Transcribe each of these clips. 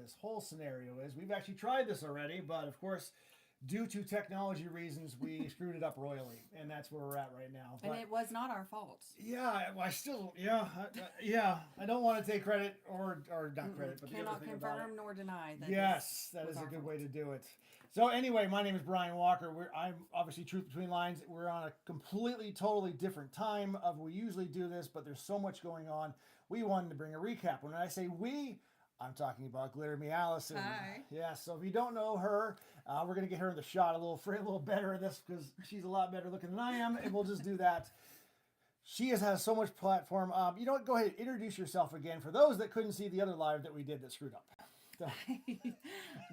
this whole scenario is. We've actually tried this already, but of course, due to technology reasons, we screwed it up royally, and that's where we're at right now. And it was not our fault. Yeah, I still, yeah. I don't want to take credit or not credit, but cannot confirm nor deny that. Yes, that is a good way to do it. So anyway, my name is Brian Walker. I'm obviously Truth Between Lines. We're on a completely, totally different time of we usually do this, but there's so much going on. We wanted to bring a recap. When I say we, I'm talking about GlitterMeAlison. Hi. Yeah, so if you don't know her, we're going to get her in the shot a little better at this because she's a lot better looking than I am, and we'll just do that. She has so much platform. You know what? Go ahead and introduce yourself again for those that couldn't see the other live that we did that screwed up. So.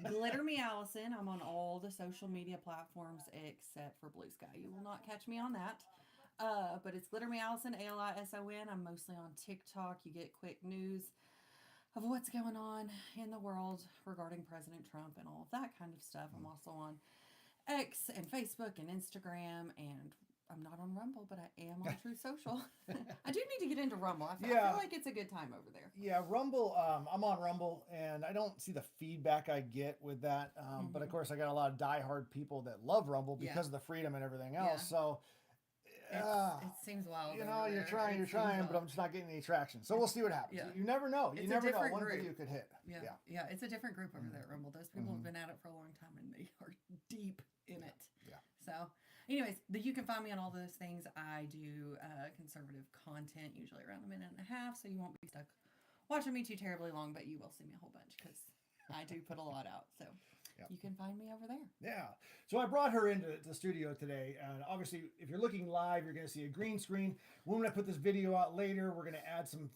GlitterMeAlison. I'm on all the social media platforms except for Blue Sky. You will not catch me on that. But it's GlitterMeAlison, ALISON. I'm mostly on TikTok. You get quick news of what's going on in the world regarding President Trump and all of that kind of stuff. I'm also on X and Facebook and Instagram, and I'm not on Rumble, but I am on Truth Social. I do need to get into Rumble. I feel like it's a good time over there. Yeah, Rumble. I'm on Rumble, and I don't see the feedback I get with that. But of course, I got a lot of diehard people that love Rumble because of the freedom and everything else. So it seems wild. You know, you're trying, but I'm just not getting any traction. So we'll see what happens. You never know. You never know. One video could hit. Yeah. It's a different group over there at Rumble. Those people have been at it for a long time, and they are deep in it. Yeah. So, anyways, you can find me on all those things. I do conservative content, usually around a minute and a half, so you won't be stuck watching me too terribly long, but you will see me a whole bunch because I do put a lot out. So. You can find me over there. Yeah. So I brought her into the studio today. And obviously, if you're looking live, you're going to see a green screen. When I put this video out later, we're going to add some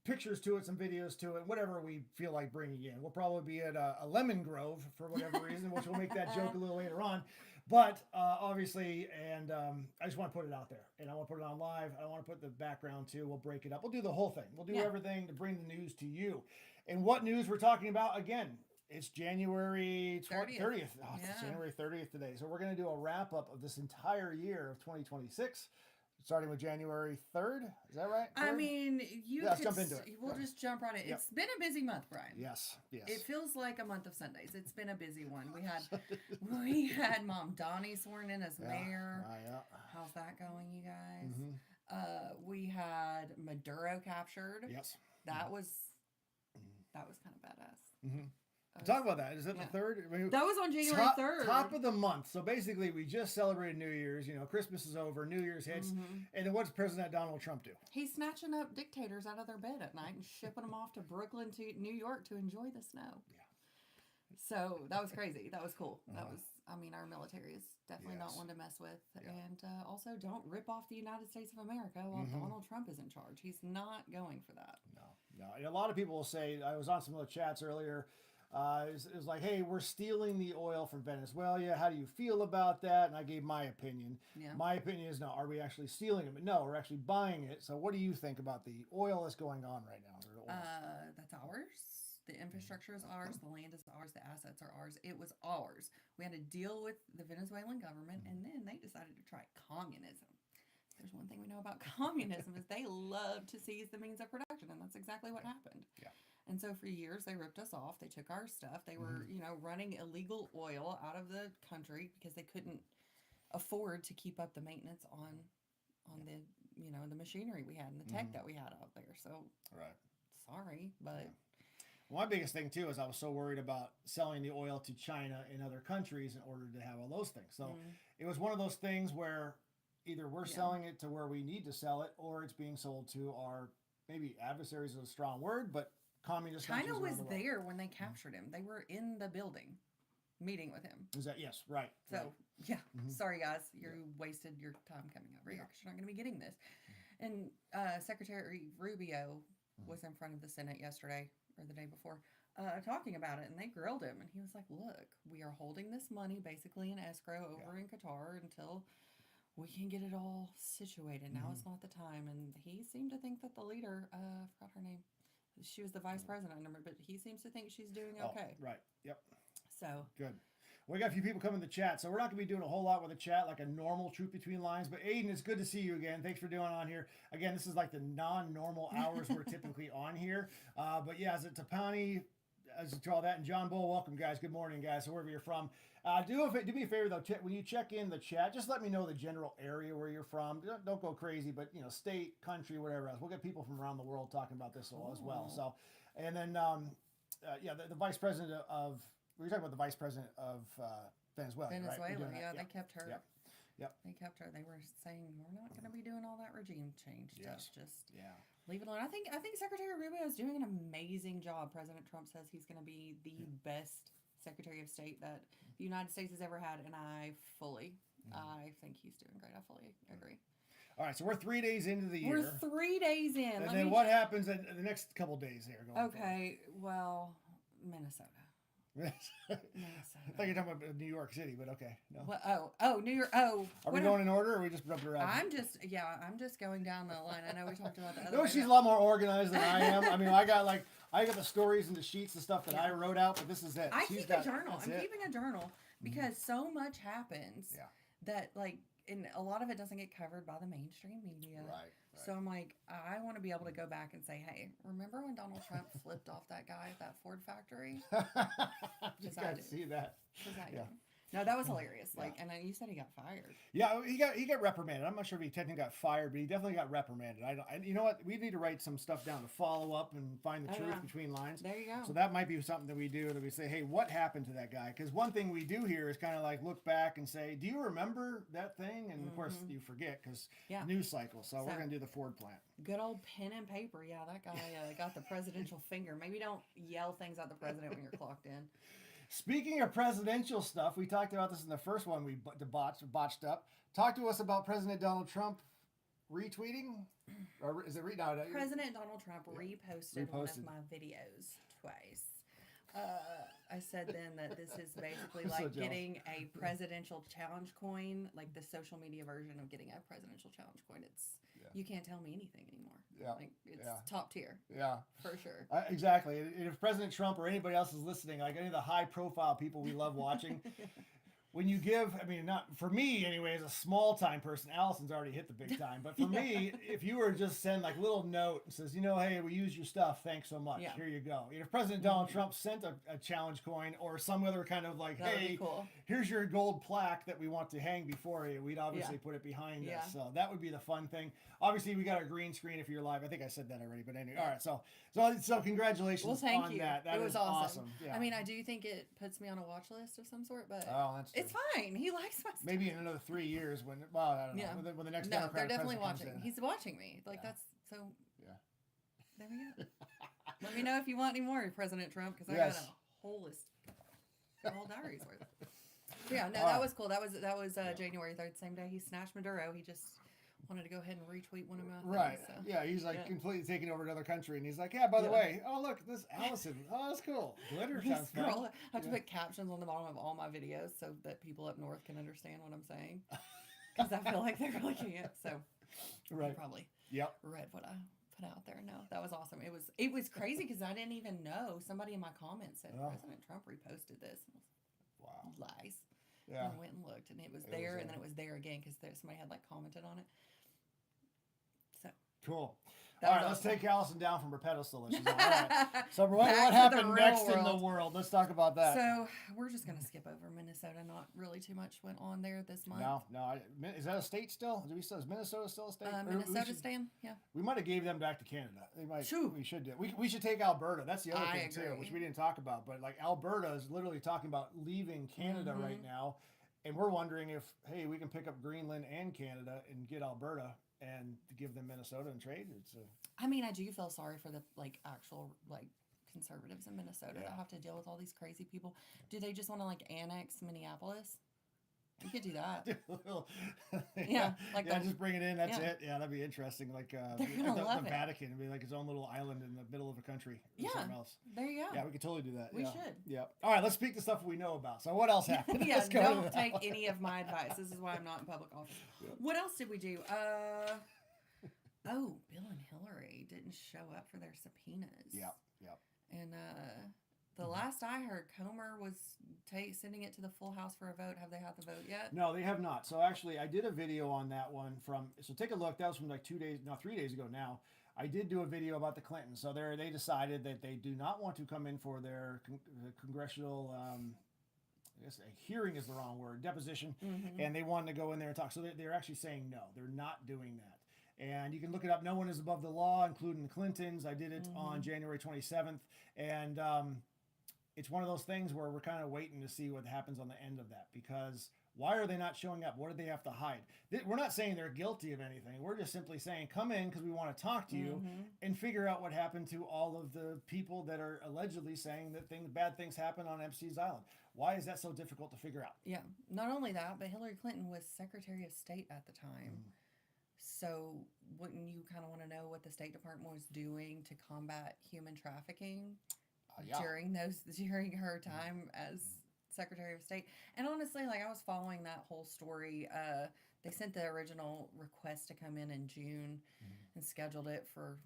pictures to it, some videos to it, whatever we feel like bringing in. We'll probably be at a lemon grove for whatever reason, which we'll make that joke a little later on. But obviously, and I just want to put it out there. And I want to put it on live. I want to put the background too. We'll break it up. We'll do the whole thing. We'll do everything to bring the news to you. And what news we're talking about, again, it's January 30th. Oh, it's January 30th today. So we're going to do a wrap up of this entire year of 2026, starting with January 3rd. Is that right? 3rd? I mean, let's jump into it. We'll just jump right in. It's been a busy month, Brian. Yes. It feels like a month of Sundays. It's been a busy one. We had Mom Donnie sworn in as mayor. How's that going, you guys? We had Madura captured. Yes. That was kind of badass. Talk about that. Is that the 3rd? I mean, that was on January 3rd. Top of the month. So basically, we just celebrated New Year's. You know, Christmas is over. New Year's hits. And then what's President Donald Trump do? He's snatching up dictators out of their bed at night and shipping them off to Brooklyn to New York to enjoy the snow. Yeah. So that was crazy. That was cool. That was, I mean, our military is definitely not one to mess with. Yeah. And also, don't rip off the United States of America while Donald Trump is in charge. He's not going for that. No. And a lot of people will say, I was on some of the chats earlier. It was like, hey, we're stealing the oil from Venezuela. How do you feel about that? And I gave my opinion. Yeah. My opinion is, no, are we actually stealing it? But no, we're actually buying it. So what do you think about the oil that's going on right now? That's ours. The infrastructure is ours. The land is ours. The assets are ours. It was ours. We had to deal with the Venezuelan government, and then they decided to try communism. There's one thing we know about communism is they love to seize the means of production, and that's exactly what happened. Yeah. And so for years, they ripped us off. They took our stuff. They were, running illegal oil out of the country because they couldn't afford to keep up the maintenance on the, the machinery we had and the tech that we had out there. So, sorry, but... Well, my biggest thing, too, is I was so worried about selling the oil to China and other countries in order to have all those things. So it was one of those things where either we're selling it to where we need to sell it, or it's being sold to our, maybe adversaries is a strong word, but communist countries. China was there when they captured him. They were in the building meeting with him. Is that, yes, right. So, sorry, guys. You wasted your time coming over here because you're not going to be getting this. And Secretary Rubio was in front of the Senate yesterday or the day before talking about it, and they grilled him. And he was like, look, we are holding this money basically in escrow over in Qatar until we can get it all situated. Now is not the time. And he seemed to think that the leader, I forgot her name, she was the vice president, but he seems to think she's doing okay. Right. Yep. So. Good. We got a few people coming to the chat, so we're not going to be doing a whole lot with the chat, like a normal Truth Between Lines. But Aiden, it's good to see you again. Thanks for doing on here. Again, this is like the non-normal hours we're typically on here. But yeah, as a Tapani, as to all that. And John Bull, welcome, guys. Good morning, guys. So wherever you're from, do me a favor though. When you check in the chat, just let me know the general area where you're from. Don't go crazy, but state, country, whatever else. We'll get people from around the world talking about this as well. So, and then the vice president of we were talking about the vice president of Venezuela. Venezuela, right? yeah, they kept her. Yep. They kept her. They were saying we're not going to be doing all that regime change stuff. Just yeah. Leave it alone. I think Secretary Rubio is doing an amazing job. President Trump says he's going to be the best Secretary of State that the United States has ever had, and I think he's doing great. I fully agree. All right, so we're 3 days into the year. We're 3 days in. And then what happens in the next couple days here? Okay, well, Minnesota. I thought you were talking about New York City, but okay. No. Well, New York. Oh, are we going in order, or are we just jumping around? I'm just going down the line. I know we talked about that. No, she's a lot more organized than I am. I mean, I got the stories and the sheets and stuff that I wrote out, but this is it. I keep a journal. I'm keeping a journal because so much happens that and a lot of it doesn't get covered by the mainstream media. Right. So I'm like, I want to be able to go back and say, hey, remember when Donald Trump flipped off that guy at that Ford factory? You got to see that. No, that was hilarious. And then you said he got fired. Yeah, he got reprimanded. I'm not sure if he technically got fired, but he definitely got reprimanded. You know what? We need to write some stuff down to follow up and find the truth between lines. There you go. So that might be something that we do, that we say, hey, what happened to that guy? Because one thing we do here is kind of look back and say, do you remember that thing? And of course you forget because news cycle. So we're going to do the Ford plant. Good old pen and paper. Yeah, that guy got the presidential finger. Maybe don't yell things at the president when you're clocked in. Speaking of presidential stuff, we talked about this in the first one we botched up. Talk to us about President Donald Trump retweeting, or is it President Donald Trump reposted one of my videos twice. I said then that this is basically like getting a presidential challenge coin, like the social media version of getting a presidential challenge coin. You can't tell me anything anymore. Yeah, it's top tier. Yeah, for sure. Exactly. And if President Trump or anybody else is listening, like any of the high profile people we love watching, when you give, I mean, not for me anyway, as a small time person, Allison's already hit the big time. But for me, if you were to just send a little note and says, hey, we use your stuff, thanks so much. Here you go. If President Donald Trump sent a challenge coin or some other kind of hey, here's your gold plaque that we want to hang before you, we'd obviously put it behind us. So that would be the fun thing. Obviously, we got a green screen if you're live. I think I said that already, but anyway. All right, so congratulations thank on you. that. That was awesome. Yeah. I mean, I do think it puts me on a watch list of some sort, but it's fine. He likes my stuff. Maybe in another 3 years when, I don't know, when the next Democratic they're definitely watching. He's watching me. That's so. Yeah. There we go. Let me know if you want any more, President Trump, because I got a whole list, a whole diary's worth. Yeah, no, that was cool. That was January 3rd, same day he snatched Maduro. He just wanted to go ahead and retweet one of my things, so. Yeah, he's completely taking over another country, and he's like, by the way, look, this Allison, that's cool. Glitter sounds fun. I have to put captions on the bottom of all my videos so that people up north can understand what I'm saying, because I feel like they really can't. So you probably read what I put out there. No, that was awesome. It was crazy because I didn't even know. Somebody in my comments said President Trump reposted this. Wow, lies. Yeah, and I went and looked, and it was there, and then it was there again because somebody had commented on it. So cool. All right, let's take Allison down from her pedestal. All right. So what happened next in the world? Let's talk about that. So we're just going to skip over Minnesota. Not really too much went on there this month. No. Is that a state still? Is Minnesota still a state? Minnesota staying, yeah. We might have gave them back to Canada. We should do. We should take Alberta. That's the other thing too, which we didn't talk about. But Alberta is literally talking about leaving Canada right now, and we're wondering if we can pick up Greenland and Canada and get Alberta and give them Minnesota and trade. I mean, I do feel sorry for the actual conservatives in Minnesota that have to deal with all these crazy people. Do they just want to annex Minneapolis? We could do that. Just bring it in. That's it. Yeah, that'd be interesting. The Vatican would be its own little island in the middle of a country. Or something else. There you go. Yeah, we could totally do that. We should. Yeah. All right, let's speak to stuff we know about. So what else happened? Don't take any of my advice. This is why I'm not in public office. What else did we do? Bill and Hillary didn't show up for their subpoenas. Yep. And the last I heard, Comer was sending it to the full House for a vote. Have they had the vote yet? No, they have not. So actually, I did a video on that one so take a look. That was from 3 days ago now. I did do a video about the Clintons. So they decided that they do not want to come in for their congressional, I guess a hearing is the wrong word, deposition, and they wanted to go in there and talk. So they're actually saying no, they're not doing that. And you can look it up. No one is above the law, including the Clintons. I did it on January 27th. And it's one of those things where we're kind of waiting to see what happens on the end of that, because why are they not showing up? What do they have to hide? We're not saying they're guilty of anything. We're just simply saying, come in because we want to talk to you and figure out what happened to all of the people that are allegedly saying that bad things happen on Epstein's Island. Why is that so difficult to figure out? Yeah. Not only that, but Hillary Clinton was Secretary of State at the time. So wouldn't you kind of want to know what the State Department was doing to combat human trafficking during her time as Secretary of State? And honestly, like, I was following that whole story. They sent the original request to come in June and scheduled it for,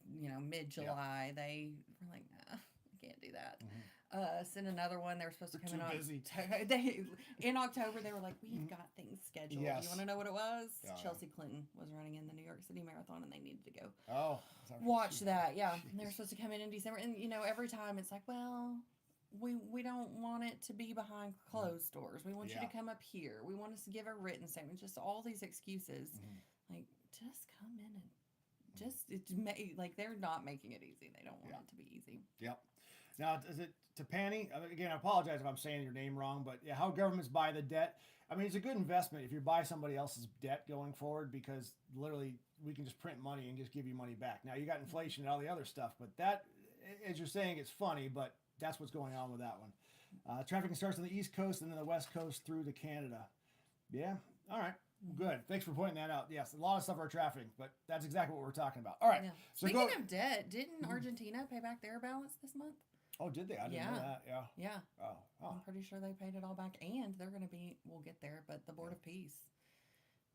mid-July. They were like, nah, we can't do that. Send another one. They were supposed to come in busy. in October. They were like, we've got things scheduled. Yes. You want to know what it was? Yeah. Chelsea Clinton was running in the New York City Marathon, and they needed to go Watch that. Yeah. And they were supposed to come in December. And, every time it's like, well, we don't want it to be behind closed doors. We want you to come up here. We want us to give a written statement. Just all these excuses. Like, just come in and they're not making it easy. They don't want it to be easy. Yep. Now, is it Tapani? Again, I apologize if I'm saying your name wrong, but how governments buy the debt. I mean, it's a good investment if you buy somebody else's debt going forward, because literally we can just print money and just give you money back. Now, you got inflation and all the other stuff, but that, as you're saying, it's funny, but that's what's going on with that one. Trafficking starts on the East Coast and then the West Coast through to Canada. Yeah. All right. Good. Thanks for pointing that out. Yes, a lot of stuff are trafficking, but that's exactly what we're talking about. All right. Yeah. So Speaking of debt, didn't Argentina pay back their balance this month? Oh, did they? I didn't know that. Yeah. Yeah. Oh. I'm pretty sure they paid it all back, and they're going to be, we'll get there, but the Board of Peace,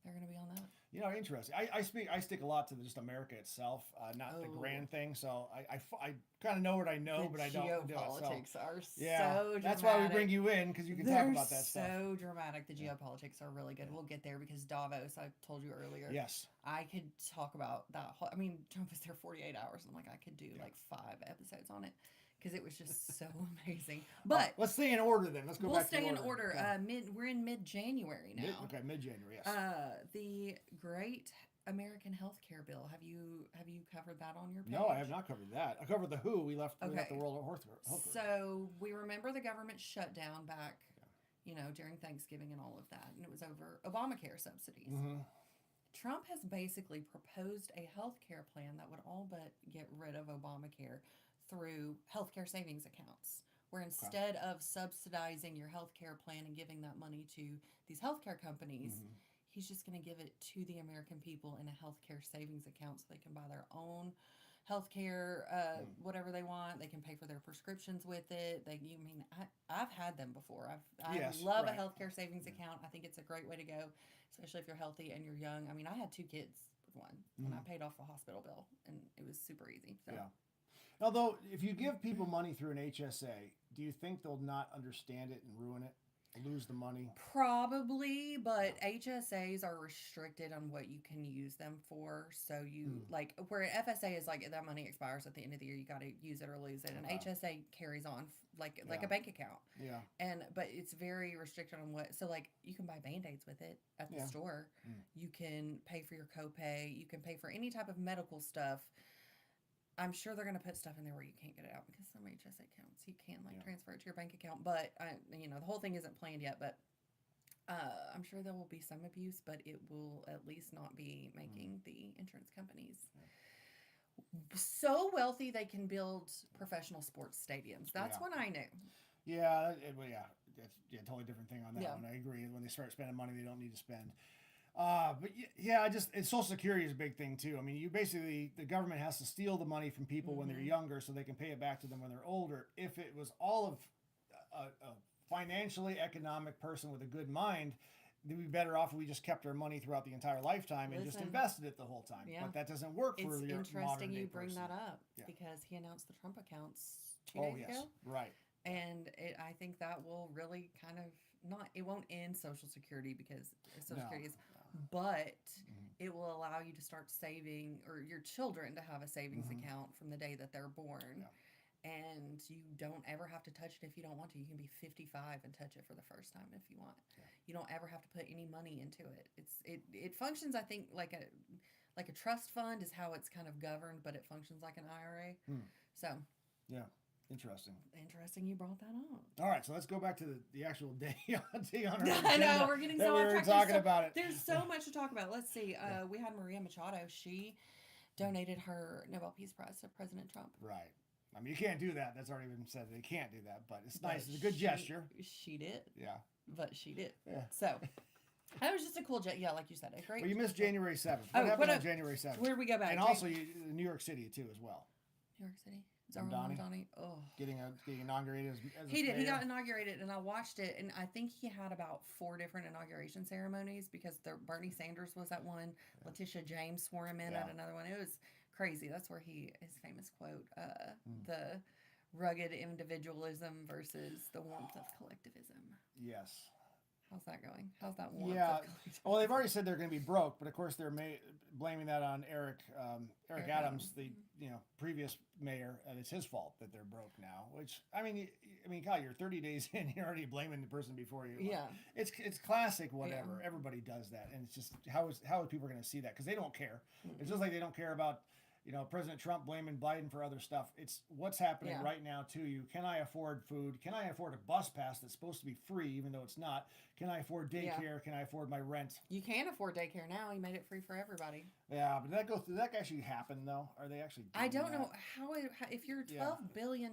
they're going to be on that. Interesting. I stick a lot to just America itself, not the grand thing. So I kind of know what I know, but I don't do it. Geopolitics are so dramatic. That's why we bring you in, because you can talk about that stuff. So dramatic. The geopolitics are really good. We'll get there because Davos, I told you earlier. Yes. I could talk about that whole, Trump was there 48 hours. I'm like, I could do like 5 episodes on it, because it was just so amazing. But let's stay in order then. Let's go back to We'll stay in order. Yeah. We're in mid-January now. Mid-January, yes. The Great American Healthcare Bill. Have you covered that on your page? No, I have not covered that. I covered the WHO. We left the World Health Group. So we remember the government shutdown back, during Thanksgiving and all of that, and it was over Obamacare subsidies. Trump has basically proposed a healthcare plan that would all but get rid of Obamacare through healthcare savings accounts, where instead of subsidizing your healthcare plan and giving that money to these healthcare companies, he's just going to give it to the American people in a healthcare savings account so they can buy their own healthcare, whatever they want. They can pay for their prescriptions with it. I've had them before. I love a healthcare savings account. I think it's a great way to go, especially if you're healthy and you're young. I had 2 kids with one, and I paid off a hospital bill, and it was super easy. So. Yeah. Although, if you give people money through an HSA, do you think they'll not understand it and ruin it? Lose the money? Probably, but HSAs are restricted on what you can use them for. So where FSA is like, that money expires at the end of the year, you got to use it or lose it. And HSA carries on like a bank account. Yeah. But it's very restricted on what, so like you can buy Band-Aids with it at the store. You can pay for your copay. You can pay for any type of medical stuff. I'm sure they're going to put stuff in there where you can't get it out, because some HSA accounts you can transfer it to your bank account. But the whole thing isn't planned yet. But I'm sure there will be some abuse, but it will at least not be making the insurance companies so wealthy they can build professional sports stadiums. That's what I knew. Yeah, that's a totally different thing on that one. I agree. When they start spending money they don't need to spend. But and Social Security is a big thing too. You basically, the government has to steal the money from people when they're younger so they can pay it back to them when they're older. If it was all of a financially economic person with a good mind, we'd be better off if we just kept our money throughout the entire lifetime and just invested it the whole time. Yeah. But that doesn't work for your modern day person. It's interesting you bring that up because he announced the Trump accounts 2 days ago. Right. And I think that will really kind of it won't end Social Security, because Social Security is but it will allow you to start saving, or your children to have a savings account from the day that they're born. And you don't ever have to touch it if you don't want to. You can be 55 and touch it for the first time if you want. You don't ever have to put any money into it. It functions, I think, like a trust fund is how it's kind of governed, but it functions like an IRA. So yeah, interesting you brought that up. All right, so let's go back to the actual day on our I know, we're getting so off track. Talking about it. There's so much to talk about. Let's see. We had Maria Machado. She donated her Nobel Peace Prize to President Trump. Right. I mean, you can't do that. That's already been said. They can't do that, but it's nice. It's a good gesture. She did. Yeah. But she did. Yeah. So that was just a cool yeah, like you said, a great. Well, you missed January 7th. What happened on January 7th? Where did we go back? And also New York City too, as well. New York City. Mamdani. Oh. Getting inaugurated as he did. mayor. He got inaugurated, and I watched it, and I think he had about 4 different inauguration ceremonies because Bernie Sanders was at one. Letitia James swore him in at another one. It was crazy. That's where his famous quote, the rugged individualism versus the warmth of collectivism. Yes. How's that going? How's that warmth? Yeah. Of collectivism? Well, they've already said they're going to be broke, but of course they're blaming that on Eric Adams, the previous mayor, and it's his fault that they're broke now. Which I mean, God, you're 30 days in, you're already blaming the person before you. Yeah. It's classic. Whatever. Yeah. Everybody does that, and it's just how is people going to see that because they don't care. It's just like they don't care about. President Trump blaming Biden for other stuff. It's what's happening right now to you. Can I afford food? Can I afford a bus pass that's supposed to be free, even though it's not? Can I afford daycare? Yeah. Can I afford my rent? You can afford daycare now. He made it free for everybody. Yeah, but did that actually happen though? Are they actually? I don't know how if you're $12 billion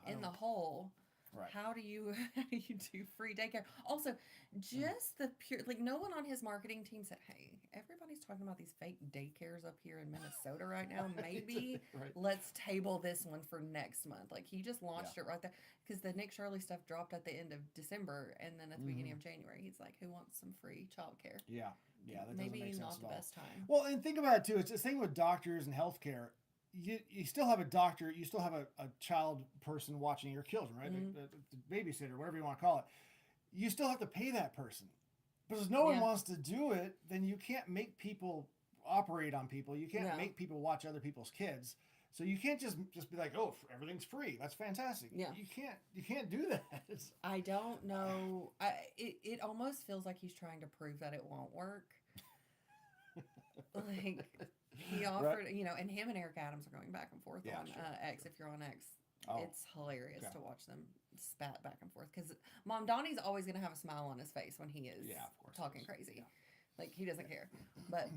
in the hole. Right. How do you do free daycare? Also, just the pure no one on his marketing team said, "Hey, everybody's talking about these fake daycares up here in Minnesota right now. Maybe let's table this one for next month." Like he just launched it right there because the Nick Shirley stuff dropped at the end of December and then at the beginning of January. He's like, "Who wants some free childcare?" Yeah, that maybe doesn't make sense not at the all. best time. Well, and think about it too. It's the thing with doctors and healthcare. You still have a doctor, you still have a child person watching your children, right? The babysitter, whatever you want to call it. You still have to pay that person. But if no one wants to do it, then you can't make people operate on people. You can't make people watch other people's kids. So you can't just be like, "Oh, everything's free. That's fantastic." Yeah. You can't do that. I don't know. It almost feels like he's trying to prove that it won't work. Like he offered, and him and Eric Adams are going back and forth on X. If you're on X, it's hilarious to watch them spat back and forth because Mamdani's always going to have a smile on his face when he is talking crazy. Yeah. Like he doesn't care. But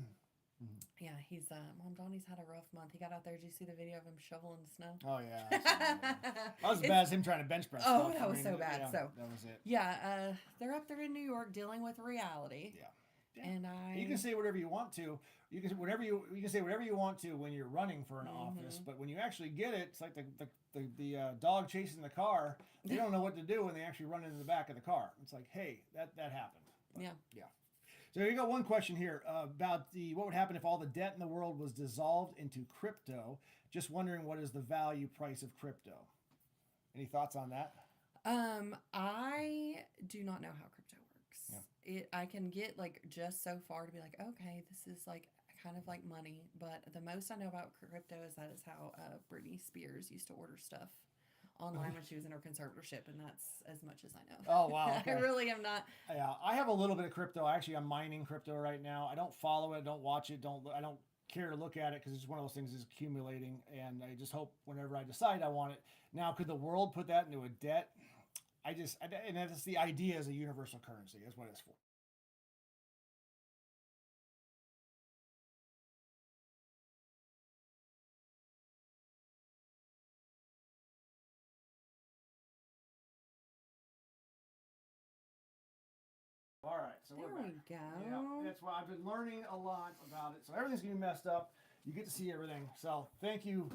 he's Mamdani's had a rough month. He got out there. Did you see the video of him shoveling the snow? Oh yeah, that was as bad as him trying to bench press. Oh, that was so bad. Yeah, so that was it. Yeah, they're up there in New York dealing with reality. Yeah. And you can say whatever you want to. You can say whatever you want to when you're running for an office, but when you actually get it, it's like the dog chasing the car. They don't know what to do when they actually run into the back of the car. It's like, hey, that happened. But, yeah. So you got one question here about what would happen if all the debt in the world was dissolved into crypto. Just wondering what is the value price of crypto. Any thoughts on that? I do not know how crypto works. Yeah. I can get just so far to be like, okay, this is kind of like money, but the most I know about crypto is that is how Britney Spears used to order stuff online when she was in her conservatorship, and that's as much as I know. Oh wow! Okay. I really am not. Yeah, I have a little bit of crypto. Actually, I'm mining crypto right now. I don't follow it, don't watch it, I don't care to look at it because it's one of those things that's accumulating, and I just hope whenever I decide I want it. Now, could the world put that into a debt? And that's the idea as a universal currency. That's what it's for. All right, so there we're back. We go. Yeah, that's why I've been learning a lot about it. So everything's gonna be messed up. You get to see everything. So thank you.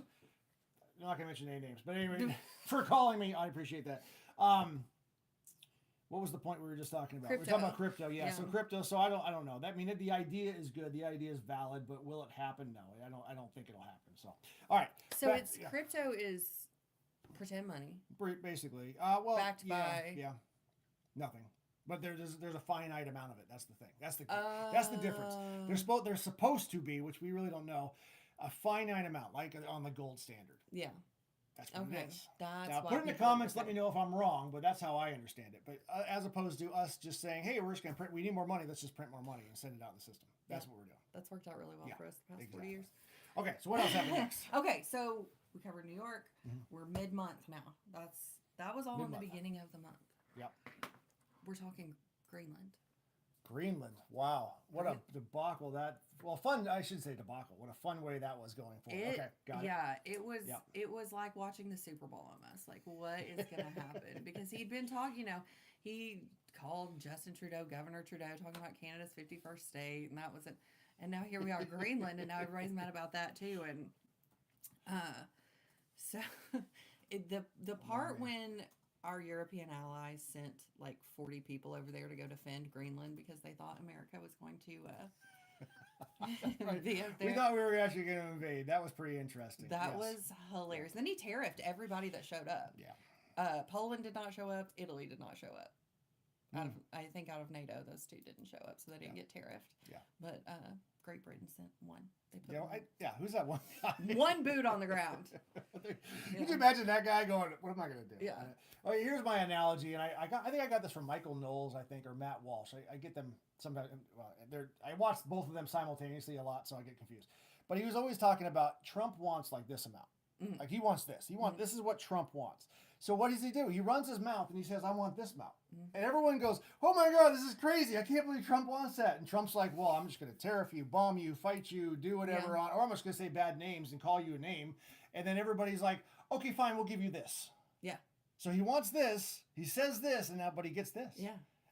I'm not gonna mention any names, but anyway, for calling me, I appreciate that. What was the point we were just talking about? Crypto. We're talking about crypto, yeah. So crypto. So I don't know. That the idea is good. The idea is valid, but will it happen? No, I don't think it'll happen. So all right. So crypto is pretend money. Basically, backed by nothing. But there's a finite amount of it. That's the thing. That's the difference. They're supposed to be, which we really don't know, a finite amount, like on the gold standard. Yeah. That's what it is. That's now, put in the comments, let me know if I'm wrong, but that's how I understand it. But as opposed to us just saying, hey, we're just going to print, we need more money, let's just print more money and send it out in the system. That's what we're doing. That's worked out really well for us the past 40 years. Okay, so what else happened next? Okay, so we covered New York. We're mid-month now. That was all in the beginning of the month. Yep. We're talking Greenland. Greenland. Wow. What a debacle that. Well, fun. I should say debacle. What a fun way that was going forward. Okay, got it. Yeah, it was. Yep. It was like watching the Super Bowl almost. Like, what is going to happen? Because he'd been talking. You know, he called Justin Trudeau, Governor Trudeau, talking about Canada's 51st state, and that was it. And now here we are, Greenland, and now everybody's mad about that too. And so the part when our European allies sent like 40 people over there to go defend Greenland because they thought America was going to be up there. We thought we were actually going to invade. That was pretty interesting. That was hilarious. Then he tariffed everybody that showed up. Yeah. Poland did not show up. Italy did not show up. I think out of NATO, those two didn't show up, so they didn't get tariffed. Yeah. But Great Britain sent one. They put who's that one guy? One boot on the ground. Could you imagine that guy going, what am I going to do? Yeah. Okay, here's my analogy, and I think I got this from Michael Knowles, I think, or Matt Walsh. I get them sometimes. Well, I watch both of them simultaneously a lot, so I get confused. But he was always talking about Trump wants like this amount. Mm-hmm. Like he wants this. This is what Trump wants. So what does he do? He runs his mouth and he says, I want this amount. Mm-hmm. And everyone goes, oh my God, this is crazy. I can't believe Trump wants that. And Trump's like, well, I'm just going to tariff you, bomb you, fight you, do whatever. Or I'm just going to say bad names and call you a name. And then everybody's like, okay, fine, we'll give you this. Yeah. So he wants this, he says this, and now, but he gets this. Yeah.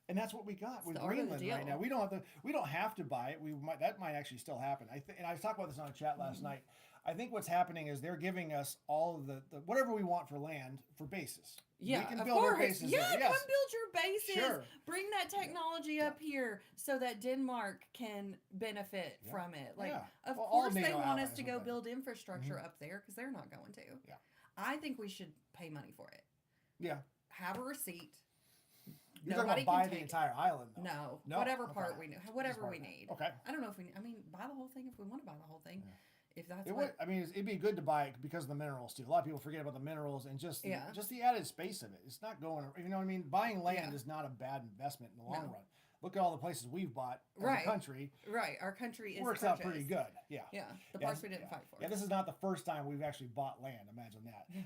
And that's what we got with Greenland right now. We don't have to buy it. That might actually still happen. And I was talking about this on a chat last night. I think what's happening is they're giving us all of the whatever we want for land for bases. Yeah, we can build our bases there. Come build your bases. Sure. Bring that technology up here so that Denmark can benefit from it. Like, of course they want us to go build infrastructure up there because they're not going to. Yeah. I think we should pay money for it. Yeah. Have a receipt. You're not going to buy the entire island, though. No. Whatever part we need. Whatever we need. Okay. I don't know if we need. I mean, buy the whole thing if we want to buy the whole thing. Yeah. If that's it'd be good to buy it because of the minerals too. A lot of people forget about the minerals and just the added space of it. It's not going. You know what I mean? Buying land is not a bad investment in the long run. Look at all the places we've bought as a country. Right, our country is works out pretty good. Yeah. Yeah, the parts we didn't fight for. Yeah, this is not the first time we've actually bought land. Imagine that. Yeah.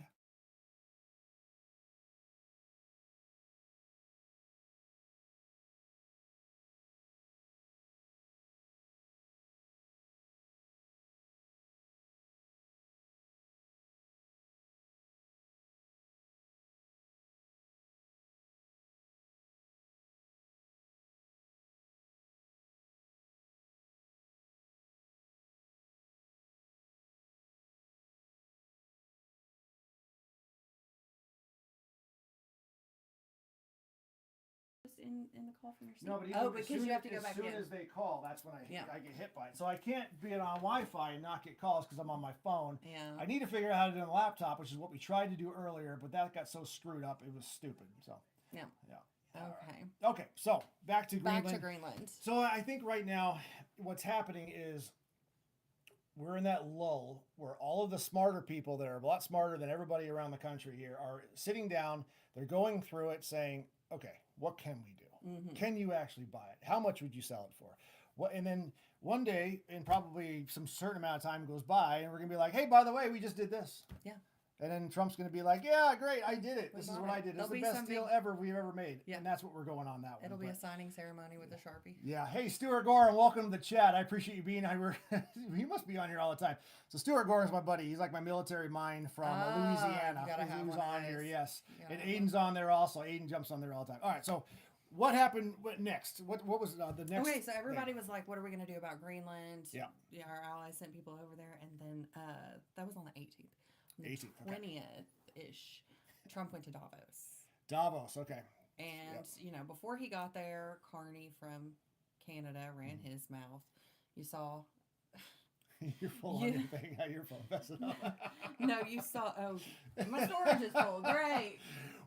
In the call from your seat? No, but because you have to go back in. As soon as they call, that's when I get hit by it. So I can't be on Wi-Fi and not get calls because I'm on my phone. Yeah. I need to figure out how to do it on the laptop, which is what we tried to do earlier, but that got so screwed up, it was stupid. So yeah. Okay. Right. Okay, so back to Greenland. Back to Greenland. So I think right now what's happening is we're in that lull where all of the smarter people that are a lot smarter than everybody around the country here are sitting down, they're going through it saying, okay, what can we do? Mm-hmm. Can you actually buy it? How much would you sell it for? What? And then one day, and probably some certain amount of time goes by, and we're going to be like, hey, by the way, we just did this. Yeah. And then Trump's going to be like, yeah, great, I did it. This is what I did. It's the best deal ever we've ever made. Yeah. And that's what we're going on that one. It'll be a signing ceremony with a Sharpie. Yeah. Hey, Stuart Gorham, welcome to the chat. I appreciate you being here. He must be on here all the time. So Stuart Gorham's my buddy. He's like my military mind from Louisiana. Who's on here, yes. And Aiden's on there also. Aiden jumps on there all the time. All right, so what happened next? What was the next? Okay, so everybody was like, what are we going to do about Greenland? Yeah. Our allies sent people over there. And then that was on the 18th. The 20th-ish, Trump went to Davos. Davos, okay. And, before he got there, Carney from Canada ran his mouth. You saw... You're full on your thing. You're full of messing up. No, you saw... Oh, my storage is full. Great.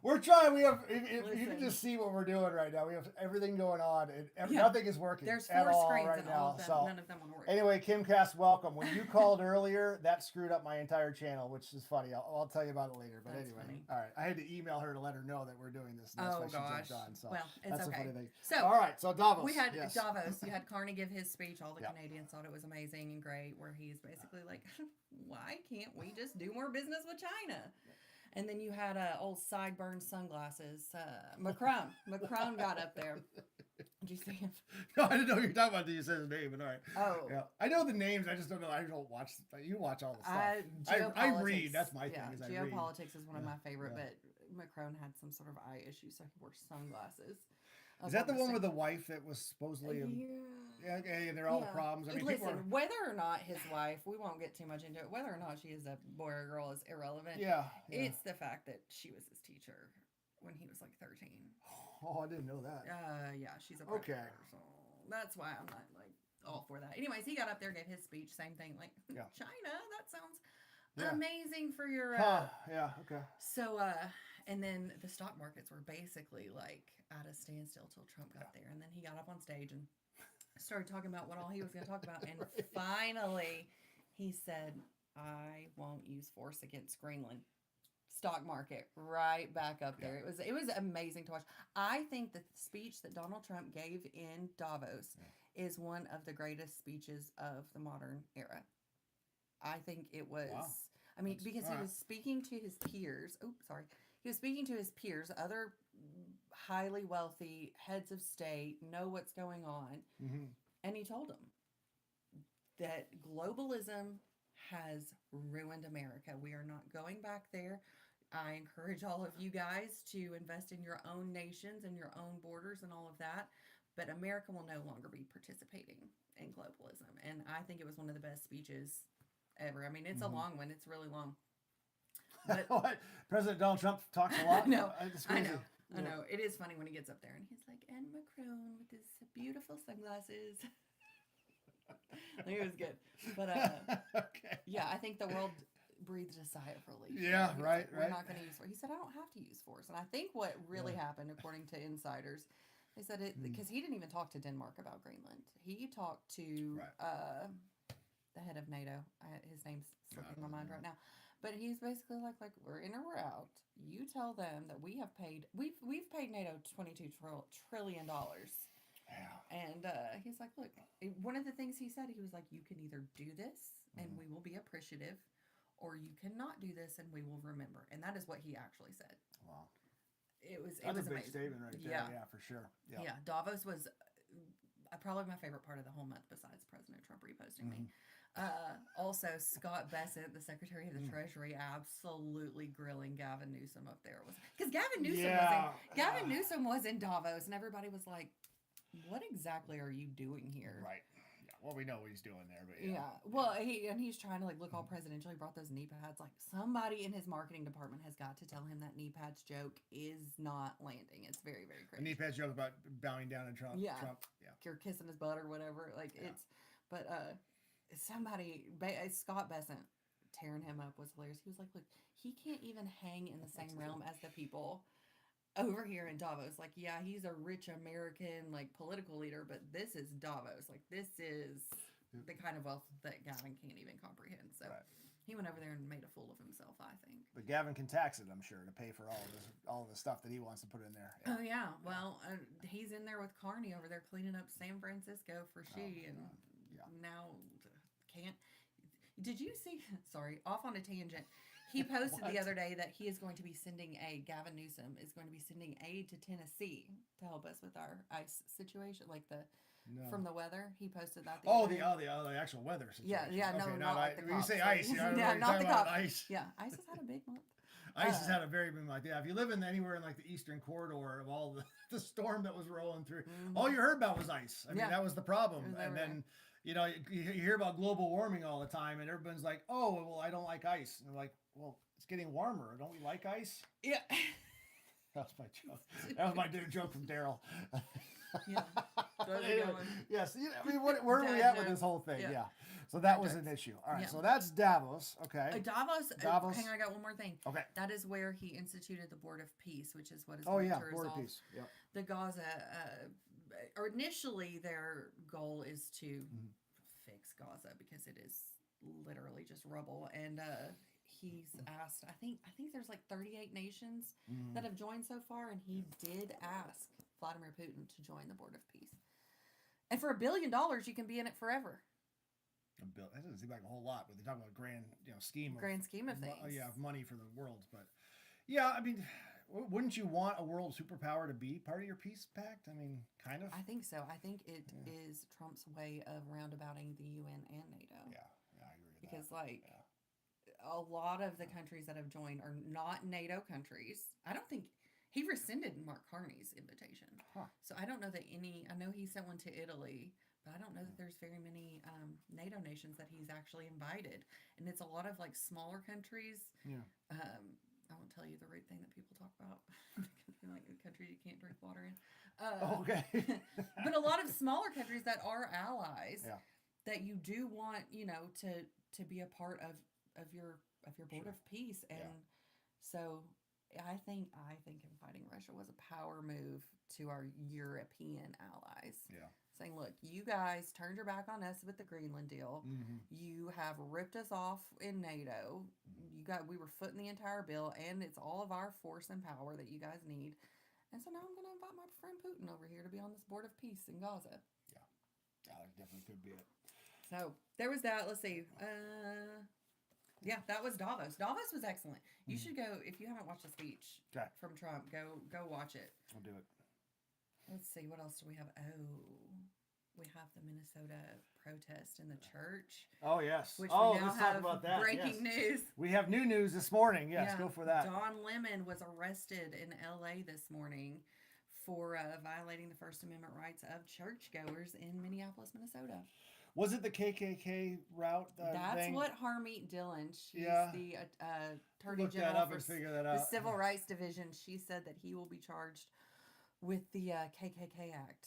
We're trying. We have. If you can Listen. just see what we're doing right now. We have everything going on, and Yeah. nothing is working There's at 4 all screens right and now. all of them, So none of them want to work. anyway, Kimcast, welcome. When you called earlier, that screwed up my entire channel, which is funny. I'll tell you about it later. But That's anyway, funny. all right. I had to email her to let her know that we're doing this. And that's Oh why she gosh. jumped on. So Well, it's that's okay. a funny thing. So All right. So Davos. we had yes. Davos. You had Carney give his speech. All the Yeah. Canadians thought it was amazing and great. Where he's basically like, "Why can't we just do more business with China?" And then you had old sideburn sunglasses. Macron. Macron got up there. Did you see him? No, I didn't know you were talking about until you said his name, but all right. Oh. Yeah. I know the names. I just don't know. I don't watch. You watch all the stuff. I read. That's my thing. Is I read. Geopolitics is one of Yeah, my favorite, yeah. but Macron had some sort of eye issue, so he wore sunglasses. Is that the one with the wife that was supposedly? Yeah. Okay, and they're all the problems. I mean, people Listen, are, whether or not his wife, we won't get too much into it, whether or not she is a boy or girl is irrelevant. yeah. It's the fact that she was his teacher when he was like 13. Oh, I didn't know that. Yeah, she's a Okay. predator, so that's why I'm not like all for that. Anyways, he got up there, gave his speech, same thing, like Yeah. China, that sounds Yeah. amazing for your Yeah. Okay. So and then the stock markets were basically like at a standstill till Trump got there, and then he got up on stage and started talking about what all he was going to talk about, and finally he said, "I won't use force against Greenland." Stock market right back up there. It was amazing to watch. I think the speech that Donald Trump gave in Davos is one of the greatest speeches of the modern era. I think it was. Wow. I mean, because he was speaking to his peers. Oh, sorry. He was speaking to his peers, other highly wealthy heads of state, know what's going on. Mm-hmm. And he told them that globalism has ruined America. We are not going back there. I encourage all of you guys to invest in your own nations and your own borders and all of that. But America will no longer be participating in globalism. And I think it was one of the best speeches ever. I mean, it's a long one. It's really long. But What? President Donald Trump talks a lot. No, It's crazy. I know. It is funny when he gets up there and he's like, and Macron with his beautiful sunglasses. It was good. But Okay. yeah, I think the world breathed a sigh of relief. Yeah, He was right, like, We're right. not going to use force. He said, I don't have to use force. And I think what really happened, according to insiders, they said it because he didn't even talk to Denmark about Greenland. He talked to the head of NATO. His name's slipping my mind right now. But he's basically like we're in or we're out. You tell them that we've paid NATO $22 trillion. Yeah. And he's like, look, one of the things he said, he was like, you can either do this and we will be appreciative, or you cannot do this and we will remember. And that is what he actually said. Wow. That's That's a big amazing. statement right there. Yeah, for sure. Yeah. Davos was probably my favorite part of the whole month besides President Trump reposting me. Also, Scott Bessent, the Secretary of the Treasury, absolutely grilling Gavin Newsom up there. Because Gavin Newsom was in Davos, and everybody was like, what exactly are you doing here? Right. Yeah. Well, we know what he's doing there, but Yeah. Well, he's trying to look all presidential. He brought those knee pads. Like, somebody in his marketing department has got to tell him that knee pads joke is not landing. It's very, very The crazy. knee pads joke about bowing down to Trump. Yeah. Trump. Yeah. You're kissing his butt or whatever. Like but Scott Bessent tearing him up was hilarious. He was like, look, he can't even hang in the same realm as the people over here in Davos. Like, yeah, he's a rich American, like, political leader, but this is Davos. Like, this is the kind of wealth that Gavin can't even comprehend. So he went over there and made a fool of himself, I think. But Gavin can tax it, I'm sure, to pay for all of the stuff that he wants to put in there. Yeah. Oh, yeah. Well, he's in there with Carney over there cleaning up San Francisco for and now can't. Did you see? Sorry, off on a tangent. He posted the other day that he is going to be sending aid. Gavin Newsom is going to be sending aid to Tennessee to help us with our ice situation, like from the weather. He posted that. The actual weather situation. Yeah, okay, no, not like the when you cops. say ice, not the cops. Ice. Yeah, ice has had a big month. ICE has had a very big month. Yeah, if you live anywhere in like the eastern corridor of all the storm that was rolling through, all you heard about was ice. I mean, that was the problem. And then, you hear about global warming all the time, and everyone's like, oh, well, I don't like ice. And they're like, well, it's getting warmer. Don't we like ice? Yeah. That was my joke. That was my joke from Daryl. Yeah. Yes. I mean, where are we at with this whole thing? Yeah. So that was an issue. All right. Yeah. So that's Davos. Okay. Davos. Davos. Hang on, I got one more thing. Okay. That is where he instituted the Board of Peace, which is what is Oh going yeah, to Board resolve of Peace. Yep. the Gaza. Or initially, their goal is to fix Gaza because it is literally just rubble. And he's asked. I think there's like 38 nations that have joined so far, and he did ask Vladimir Putin to join the Board of Peace. And for $1 billion, you can be in it forever. That doesn't seem like a whole lot, but they talk about grand scheme of things. Yeah, of money for the world. But yeah, I mean, wouldn't you want a world superpower to be part of your peace pact? I mean, kind of. I think so. I think it is Trump's way of roundabouting the UN and NATO. Yeah, I agree with because that. a lot of the countries that have joined are not NATO countries. I don't think he rescinded Mark Carney's invitation. So I don't know that I know he sent one to Italy, but I don't know that there's very many NATO nations that he's actually invited. And it's a lot of like smaller countries. Yeah. I won't tell you the rude thing that people talk about. Like a country you can't drink water in. Okay. But a lot of smaller countries that are allies that you do want, to be a part of your Board of Peace. And so I think inviting Russia was a power move to our European allies. Yeah. Saying, look, you guys turned your back on us with the Greenland deal. You have ripped us off in NATO. We were footing the entire bill, and it's all of our force and power that you guys need. And so now I'm going to invite my friend Putin over here to be on this Board of Peace in Gaza. Yeah, that definitely could be it. So there was that. Let's see. Yeah, that was Davos. Davos was excellent. You should go, if you haven't watched the speech from Trump, go watch it. I'll do it. Let's see, what else do we have? Oh, we have the Minnesota protest in the church. Oh, yes. Which let's we now talk have about that. breaking news. We have new news this morning. Yes, go for that. Don Lemon was arrested in L.A. this morning for violating the First Amendment rights of churchgoers in Minneapolis, Minnesota. Was it the KKK route? That's what Harmeet Dillon, she's the Attorney Look General that up for and figure that the out. Civil Rights Division. She said that he will be charged with the KKK Act,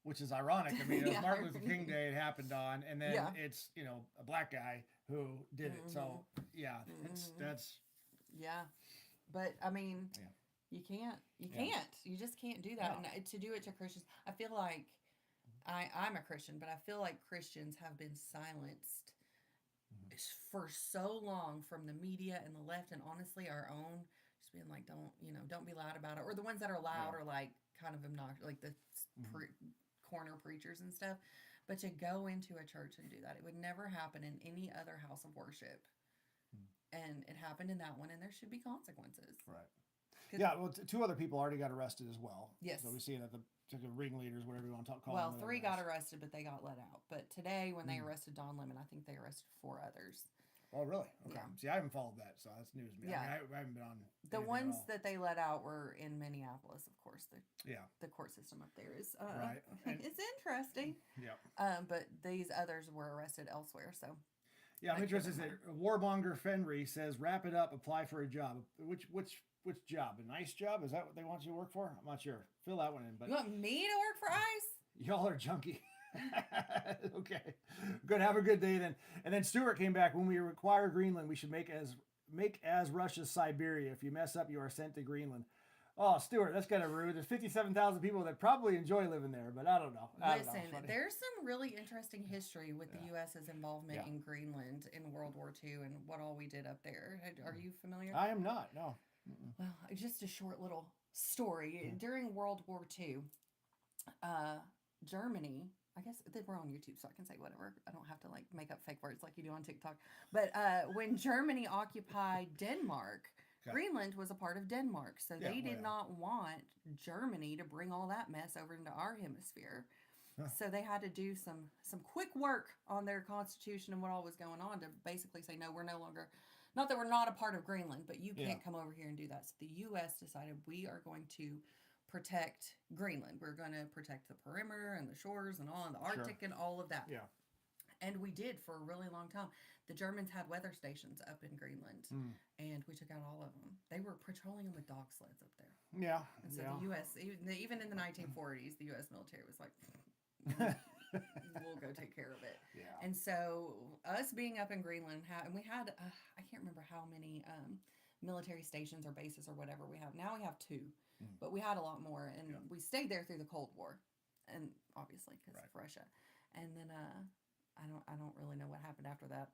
which is ironic. I mean, it was Martin Luther King Day it happened on, and then it's a black guy who did it. So that's but I mean, you just can't do that. And to do it to Christians, I feel like I'm a Christian, but I feel like Christians have been silenced for so long from the media and the left, and honestly our own, just being like, don't be loud about it, or the ones that are loud are like kind of obnoxious, like the corner preachers and stuff. But to go into a church and do that, it would never happen in any other house of worship, and it happened in that one, and there should be consequences. Right. Yeah, well, 2 other people already got arrested as well. Yes. So we see it at the ringleaders, whatever you want to call them. Well, 3 got arrested, but they got let out. But today, when they arrested Don Lemon, I think they arrested 4 others. Oh, really? Okay. Yeah. See, I haven't followed that, so that's news to me. Yeah. I mean, I haven't been on the ones that they let out were in Minneapolis, of course. The court system up there is right. It's interesting. Yeah. But these others were arrested elsewhere. So. Yeah, I'm interested. Warmonger Fenry says, "Wrap it up. Apply for a job. Which job? A nice job? Is that what they want you to work for? I'm not sure. Fill that one in. But you want me to work for ICE? Y'all are junky." Okay, good. Have a good day then. And then Stuart came back. When we require Greenland, we should make as Russia's Siberia. If you mess up, you are sent to Greenland. Oh, Stuart, that's kind of rude. There's 57,000 people that probably enjoy living there, but I don't know. Listen, there's some really interesting history with the U.S.'s involvement in Greenland in World War II and what all we did up there. Are you familiar? I am not. No. Well, just a short little story. During World War II, Germany, I guess we're on YouTube, so I can say whatever. I don't have to make up fake words like you do on TikTok. But when Germany occupied Denmark, Greenland was a part of Denmark, so they did not want Germany to bring all that mess over into our hemisphere. So they had to do some quick work on their constitution and what all was going on to basically say, no, we're no longer, not that we're not a part of Greenland, but you can't come over here and do that. So the U.S. decided we are going to protect Greenland. We're going to protect the perimeter and the shores and all, and the Arctic and all of that. Yeah. And we did for a really long time. The Germans had weather stations up in Greenland, and we took out all of them. They were patrolling them with dog sleds up there. Yeah. And so the U.S., even in the 1940s, the U.S. military was like, we'll go take care of it. Yeah. And so us being up in Greenland, and we had, I can't remember how many military stations or bases or whatever we have. Now we have 2, but we had a lot more. And we stayed there through the Cold War. And obviously because of Russia. And then I don't really know what happened after that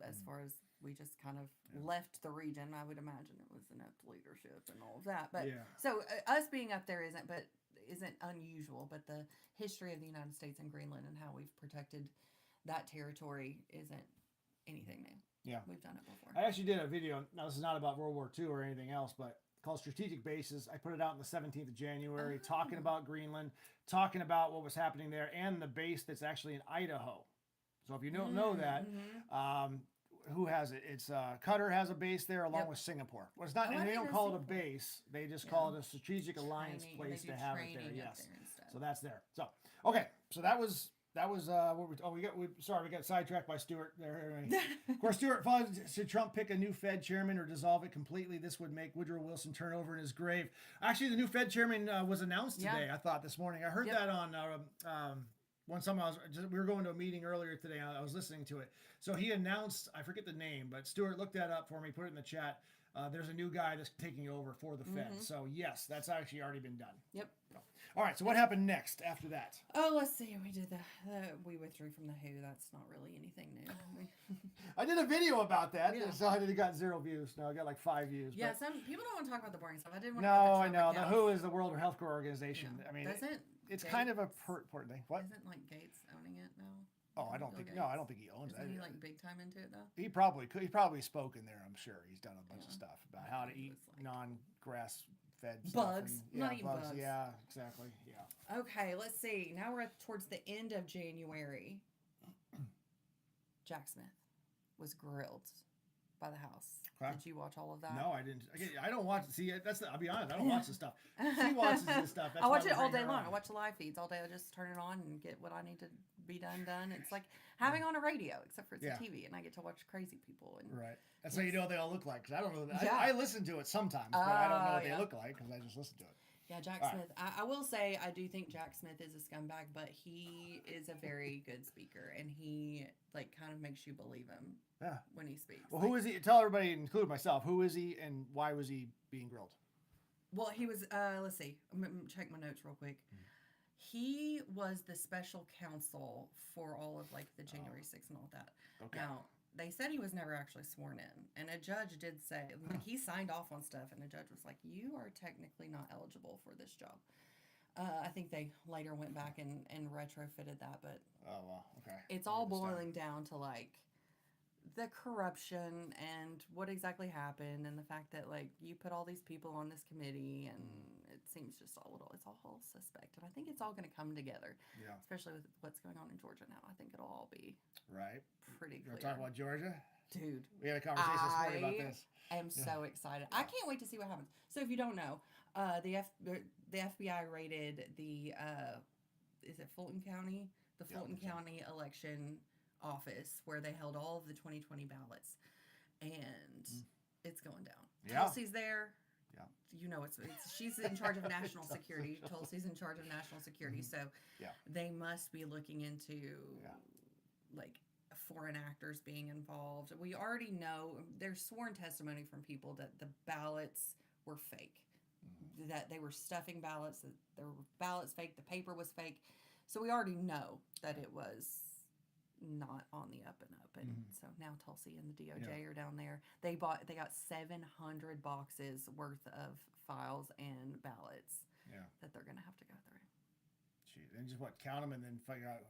as far as we just kind of left the region. I would imagine it was inept leadership and all of that. But so us being up there isn't unusual, but the history of the United States and Greenland and how we've protected that territory isn't anything new. Yeah. We've done it before. I actually did a video. Now, this is not about World War II or anything else, but called Strategic Bases. I put it out on the 17th of January, talking about Greenland, talking about what was happening there, and the base that's actually in Idaho. So if you don't know that, who has it? It's Qatar has a base there along with Singapore. Well, it's not, and they don't call it a base. They just call it a strategic alliance place to have it there. Yes. So that's there. So okay. So that was what we got sidetracked by Stuart there. Of course, Stuart followed, should Trump pick a new Fed chairman or dissolve it completely? This would make Woodrow Wilson turn over in his grave. Actually, the new Fed chairman was announced today. I thought this morning. I heard that on when we were going to a meeting earlier today. I was listening to it. So he announced, I forget the name, but Stuart looked that up for me, put it in the chat. There's a new guy that's taking over for the Fed. So yes, that's actually already been done. Yep. All right. So what happened next after that? Oh, let's see. We did we withdrew from the Who. That's not really anything new. I did a video about that. So I got 0 views. No, I got like 5 views. Yeah, some people don't want to talk about the boring stuff. I didn't want to. No, I know. The WHO is the World Health Organization. Yeah. I mean, it's Gates, kind of a important thing. What? Isn't like Gates owning it now? Oh, I don't think. No, I don't think he owns it. Isn't he like big time into it though? He probably could. He probably spoken there. I'm sure he's done a bunch of stuff about how to eat non-grass fed bugs, stuff not even bugs. Yeah, exactly. Yeah. Okay, let's see. Now we're towards the end of January. Jack Smith was grilled by the House. Okay. Did you watch all of that? No, I didn't. I don't watch. See, I'll be honest. I don't watch this stuff. She watches this stuff. I watch it all day long. I watch the live feeds all day. I just turn it on and get what I need to be done. It's like having on a radio, except for it's a TV, and I get to watch crazy people. And right. That's how you know what they all look like. Because I don't know. I listen to it sometimes, but I don't know what they look like because I just listen to it. Yeah, Jack Smith. I will say I do think Jack Smith is a scumbag, but he is a very good speaker, and he kind of makes you believe him. Yeah. When he speaks. Well, who is he? Tell everybody, including myself, who is he and why was he being grilled? Well, he was. Let's see. I'm gonna check my notes real quick. He was the special counsel for all of the January 6th and all that. Okay. Now, they said he was never actually sworn in, and a judge did say he signed off on stuff, and a judge was like, "You are technically not eligible for this job." I think they later went back and retrofitted that, but okay. It's all boiling down to the corruption and what exactly happened, and the fact that you put all these people on this committee, and it seems just it's all suspect, and I think it's all going to come together. Yeah. Especially with what's going on in Georgia now, I think it'll all be pretty clear. You want to talk about Georgia? Dude, we had a conversation this morning about this. I am so excited. I can't wait to see what happens. So if you don't know, the FBI raided the is it Fulton County? The Fulton County election office where they held all of the 2020 ballots, and it's going down. Yeah. Tulsi's there. Yeah. You know, she's in charge of national security. Tulsi's in charge of national security. So they must be looking into foreign actors being involved. We already know there's sworn testimony from people that the ballots were fake, that they were stuffing ballots, that there were ballots fake, the paper was fake. So we already know that it was not on the up and up, and so now Tulsi and the DOJ are down there. They got 700 boxes worth of files and ballots that they're gonna have to go through. Jeez, and just count them and then figure out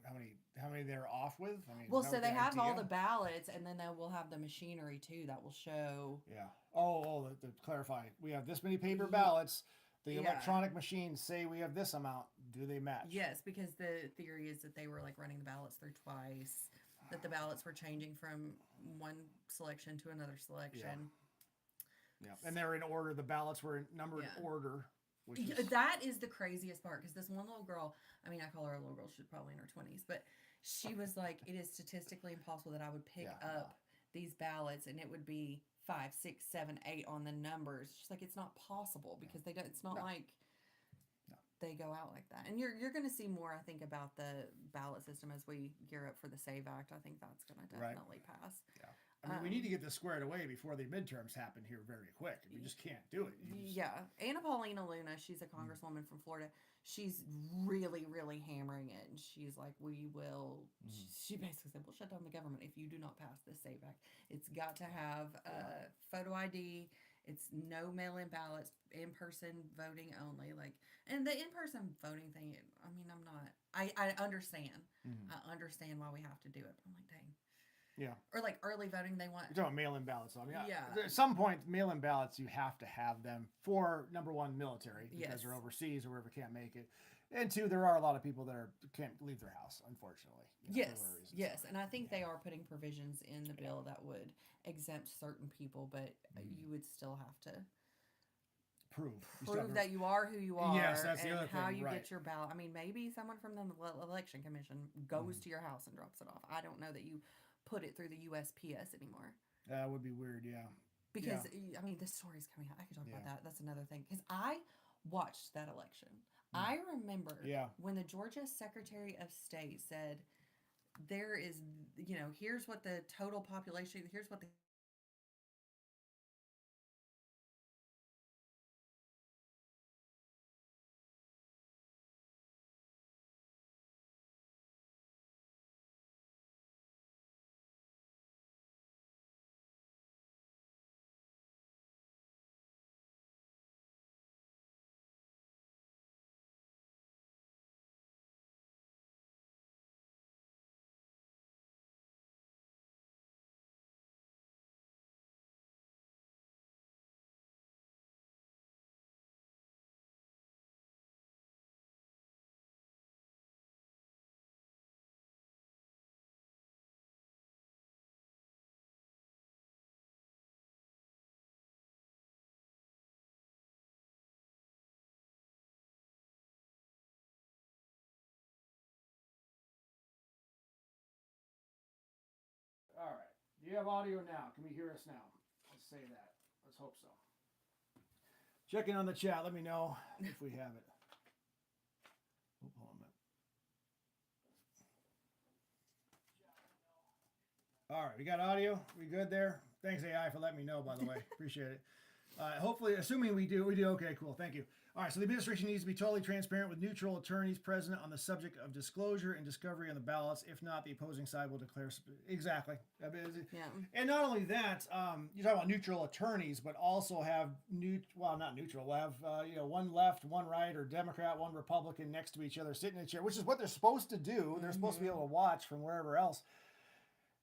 how many they're off with. I mean, well, so they have all the ballots, and then they will have the machinery too that will show. Yeah. To clarify, we have this many paper ballots. The electronic machines say we have this amount. Do they match? Yes, because the theory is that they were running the ballots through twice, that the ballots were changing from one selection to another selection. Yeah. And they're in order. The ballots were numbered in order. That is the craziest part, because this one little girl, I mean, I call her a little girl, she's probably in her 20s, but she was like, it is statistically impossible that I would pick up these ballots and it would be 5, 6, 7, 8 on the numbers. She's like, it's not possible because it's not they go out like that. And you're going to see more, I think, about the ballot system as we gear up for the SAVE Act. I think that's going to definitely pass. Yeah. I mean, we need to get this squared away before the midterms happen here very quick. We just can't do it. Yeah. Anna Paulina Luna, she's a congresswoman from Florida. She's really, really hammering it. And she's like, we will, she basically said, we'll shut down the government if you do not pass this SAVE Act. It's got to have photo ID. It's no mail-in ballots, in-person voting only. Like, and the in-person voting thing, I mean, I understand. I understand why we have to do it. But I'm like, dang. Yeah. Or like early voting, they want. You're talking about mail-in ballots. I mean, yeah. At some point, mail-in ballots, you have to have them for, number one, military, because they're overseas or wherever can't make it. And two, there are a lot of people that can't leave their house, unfortunately. Yes. And I think they are putting provisions in the bill that would exempt certain people, but you would still have to prove that you are who you are. Yes, that's the other thing. How you get your ballot. I mean, maybe someone from the election commission goes to your house and drops it off. I don't know that you put it through the USPS anymore. That would be weird, yeah. Because, I mean, the story's coming out. I could talk about that. That's another thing. Because I watched that election. I remember when the Georgia Secretary of State said, there is, here's what the total population, here's what the All right. Do you have audio now? Can we hear us now? Let's say that. Let's hope so. Check in on the chat. Let me know if we have it. Oh, hold on a minute. All right. We got audio. We good there? Thanks, AI, for letting me know, by the way. Appreciate it. Hopefully, assuming we do. Okay, cool. Thank you. All right, so the administration needs to be totally transparent with neutral attorneys present on the subject of disclosure and discovery on the ballots. If not, the opposing side will declare. Exactly. And not only that, you talk about neutral attorneys, but also have not neutral. We'll have one left, one right, or Democrat, one Republican next to each other, sitting in a chair, which is what they're supposed to do. They're supposed to be able to watch from wherever else.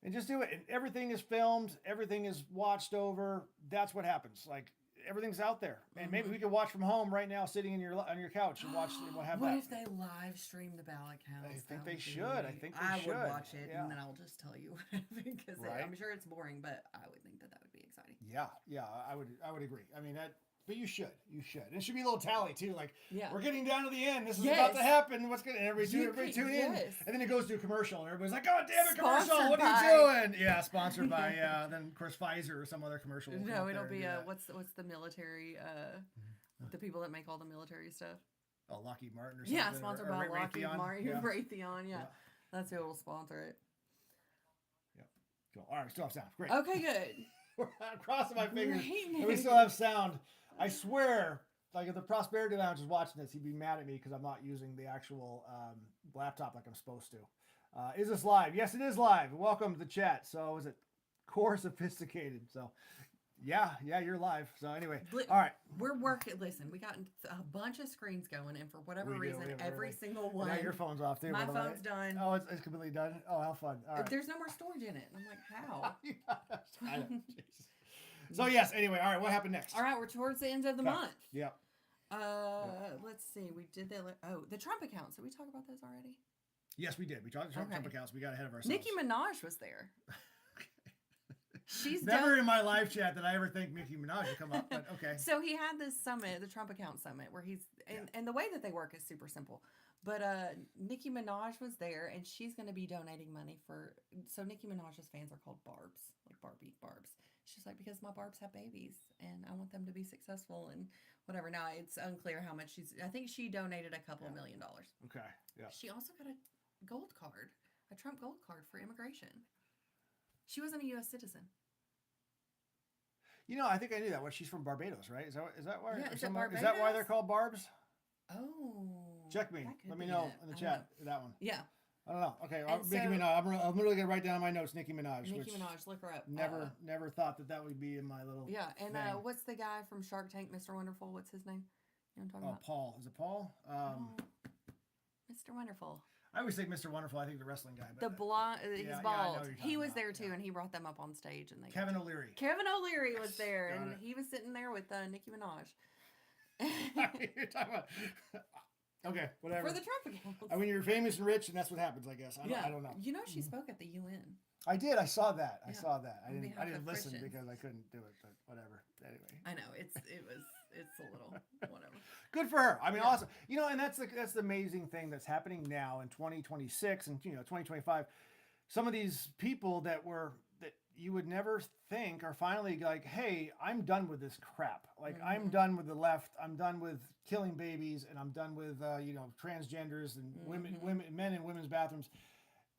And just do it. And everything is filmed. Everything is watched over. That's what happens. Like, everything's out there, and maybe we could watch from home right now, sitting on your couch and watch. We'll have what if they live stream the ballot counts? I think they should. I would watch it, and then I'll just tell you because I'm sure it's boring, but I would think that would be exciting. Yeah, I would agree. I mean that. But you should. And it should be a little tally too. Like, we're getting down to the end. This is about to happen. What's going to, everybody tune in. And then it goes to a commercial and everybody's like, God damn it, commercial. What are you doing? Yeah. Sponsored by, then of course Pfizer or some other commercial. No, it'll be, what's the military, the people that make all the military stuff. Oh, Lockheed Martin or something. Yeah. Sponsored by Lockheed Martin. Raytheon. Yeah. That's who will sponsor it. Yeah. Cool. All right. Still have sound. Great. Okay, good. I'm crossing my fingers. And we still have sound. I swear, like if the Prosperity Lounge is watching this, he'd be mad at me because I'm not using the actual laptop like I'm supposed to. Is this live? Yes, it is live. Welcome to the chat. So is it core sophisticated? So yeah, you're live. So anyway, all right. We're working. Listen, we got a bunch of screens going, and for whatever reason, every single one. Now your phone's off too. My phone's done. Oh, it's completely done. Oh, how fun! All right. There's no more storage in it. I'm like, how? So yes, anyway, all right, what happened next? All right, we're towards the end of the month. Yep. Let's see. We did the Trump accounts. Did we talk about those already? Yes, we did. We talked about Trump accounts. We got ahead of ourselves. Nicki Minaj was there. She's never in my live chat that I ever think Nicki Minaj would come up, but okay. So he had this summit, the Trump account summit, where and the way that they work is super simple. But Nicki Minaj was there, and she's going to be donating money for. So Nicki Minaj's fans are called Barbs, like Barbie Barbs. She's like, because my barbs have babies and I want them to be successful and whatever. Now, it's unclear how much I think she donated a couple $1 million. Okay. Yeah. She also got a gold card, a Trump gold card for immigration. She wasn't a U.S. citizen. You know, I think I knew that. She's from Barbados, right? Is that why? Yeah, is that why they're called Barbs? Oh. Check me. Let me know in the chat. That one. Yeah. I don't know. Okay, Nicki Minaj. I'm really gonna write down in my notes Nicki Minaj. Nicki Minaj, look her up. Never thought that would be in my little. Yeah, and what's the guy from Shark Tank, Mr. Wonderful? What's his name? You know what I'm talking about? Paul. Is it Paul? Mr. Wonderful. I always think Mr. Wonderful. I think the wrestling guy. But the blonde, he's bald. He was there too, yeah. and he brought them up on stage. And Kevin O'Leary. Kevin O'Leary was there, and he was sitting there with Nicki Minaj. You're talking about. Okay, whatever. For the Trump accounts. I mean, you're famous and rich, and that's what happens, I guess. I don't know. You know, she spoke at the UN. I did. I saw that. I On behalf didn't of listen Christians. because I couldn't do it. But whatever. Anyway. I know it's a little whatever. Good for her. I mean, awesome. You know, and that's the amazing thing that's happening now in 2026 and 2025. Some of these people that you would never think are finally like, hey, I'm done with this crap. Like, I'm done with the left. I'm done with killing babies, and I'm done with transgenders and men in women's bathrooms.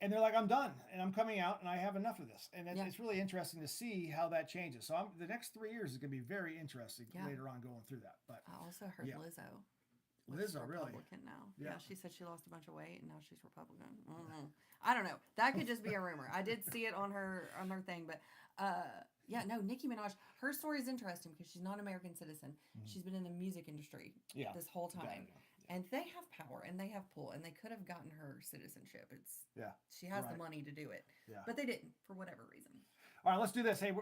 And they're like, I'm done, and I'm coming out, and I have enough of this. And it's really interesting to see how that changes. So the next 3 years is going to be very interesting later on going through that. But I also heard Lizzo. Lizzo, really? Republican now. Yeah, she said she lost a bunch of weight, and now she's Republican. I don't know. That could just be a rumor. I did see it on her thing, but Nicki Minaj. Her story is interesting because she's not an American citizen. She's been in the music industry this whole time. And they have power and they have pull and they could have gotten her citizenship. She has the money to do it, but they didn't for whatever reason. All right, let's do this. Hey,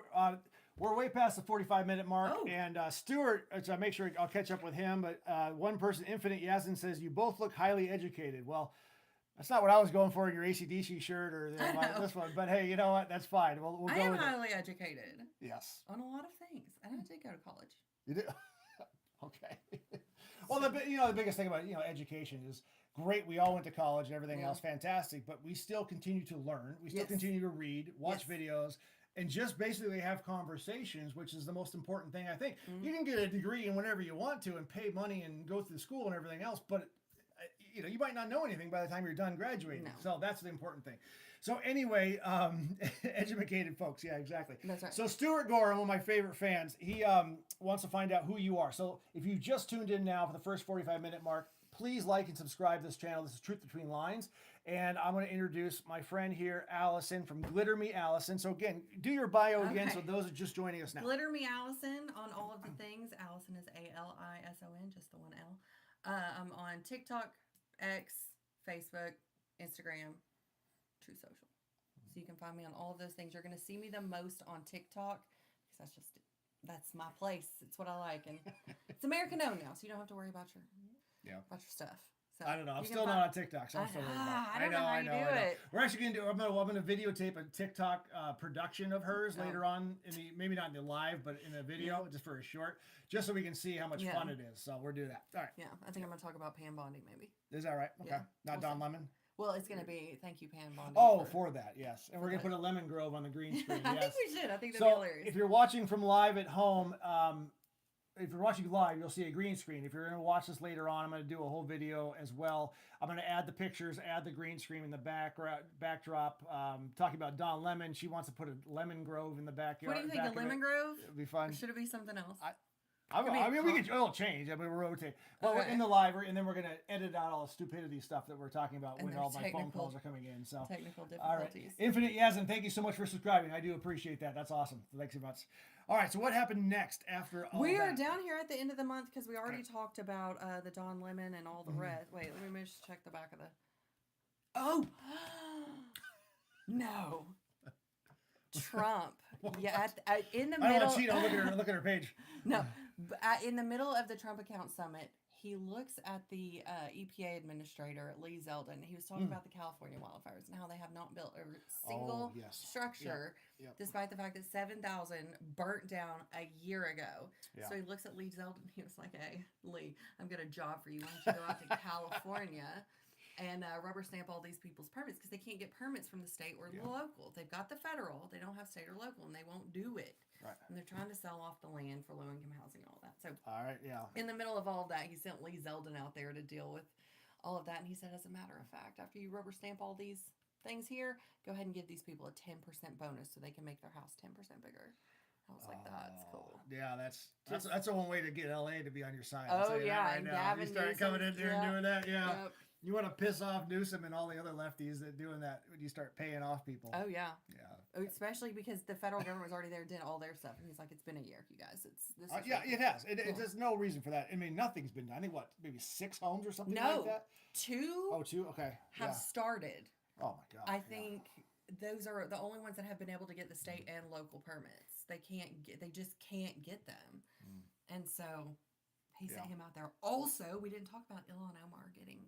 we're way past the 45-minute mark, and Stuart. So make sure I'll catch up with him. But one person, Infinite Yazin, says you both look highly educated. Well, that's not what I was going for in your AC/DC shirt or this one. But hey, you know what? That's fine. We'll go. I am highly educated. Yes. On a lot of things, and I did go to college. You did. Okay. Well, the biggest thing about education is great. We all went to college and everything else, fantastic. But we still continue to learn. We still continue to read, watch videos, and just basically have conversations, which is the most important thing. I think you can get a degree in whatever you want to and pay money and go through school and everything else, but you might not know anything by the time you're done graduating. No. So that's the important thing. So anyway, educated folks. Yeah, exactly. That's right. So Stuart Gorham, one of my favorite fans, he wants to find out who you are. So if you just tuned in now for the first 45-minute mark, please like and subscribe to this channel. This is Truth Between Lines. And I'm going to introduce my friend here, Allison from GlitterMeAlison. So again, do your bio again. So those are just joining us now. GlitterMeAlison on all of the things. Allison is ALISON, just the one L. I'm on TikTok, X, Facebook, Instagram, True Social. So you can find me on all of those things. You're going to see me the most on TikTok because that's my place. It's what I like. And it's American owned now, so you don't have to worry about your stuff. So I don't know. I'm still not on TikTok, so I'm still worried about it. I don't know how you do it. We're actually going to do, I'm going to videotape a TikTok production of hers later on, maybe not in the live, but in a video, just for a short, just so we can see how much fun it is. So we'll do that. All right. Yeah, I think I'm going to talk about pan bonding maybe. Is that right? Okay. Yeah. Not Don Lemon? Well, it's going to be thank you, pan bonding. Oh, for that, yes. And we're going to put a lemon grove on the green screen. I think we should. I think that'd be hilarious. If you're watching from live at home, if you're watching live, you'll see a green screen. If you're going to watch this later on, I'm going to do a whole video as well. I'm going to add the pictures, add the green screen in the backdrop. Talking about Don Lemon. She wants to put a lemon grove in the backyard. What do you think, a lemon grove? It'd be fun. Or should it be something else? It'll change. I mean, we'll rotate. But we're in the live, and then we're going to edit out all the stupidity stuff that we're talking about when all my phone calls are coming in. So technical difficulties. All right. Infinite Yazin, thank you so much for subscribing. I do appreciate that. That's awesome. Thanks so much. All right, so what happened next after all We are down here at the end of the month because we already talked about the Don Lemon and all the rest. Wait, let me just check the back of the... Oh! No. Trump. Yeah, in the middle... I don't want to cheat. I'll look at her page. No. In the middle of the Trump account summit, he looks at the EPA administrator, Lee Zeldin. He was talking about the California wildfires and how they have not built a single structure, despite the fact that 7,000 burnt down a year ago. Yeah. So he looks at Lee Zeldin. He was like, hey, Lee, I've got a job for you. Why don't you go out to California and rubber stamp all these people's permits because they can't get permits from the state or local. They've got the federal. They don't have state or local, and they won't do it. Right. And they're trying to sell off the land for low-income housing and all that. So All right. Yeah. in the middle of all of that, he sent Lee Zeldin out there to deal with all of that. And he said, as a matter of fact, after you rubber stamp all these things here, go ahead and give these people a 10% bonus so they can make their house 10% bigger. I was like, that's cool. Yeah, that's a one way to get LA to be on your side. Oh, yeah. Right and now. Gavin You start Newsom, coming in there and doing that. Yeah. Yep. You want to piss off Newsom and all the other lefties that doing that when you start paying off people. Oh, yeah. Yeah. Especially because the federal government was already there, did all their stuff. And he's like, it's been a year, you guys. Yeah, it has. There's no reason for that. I mean, nothing's been done. I think, maybe 6 homes or something like that? 2 Oh, 2? Okay. have started. Oh, my God. I think those are the only ones that have been able to get the state and local permits. They just can't get them. And so he sent him out there. Also, we didn't talk about Ilhan Omar getting...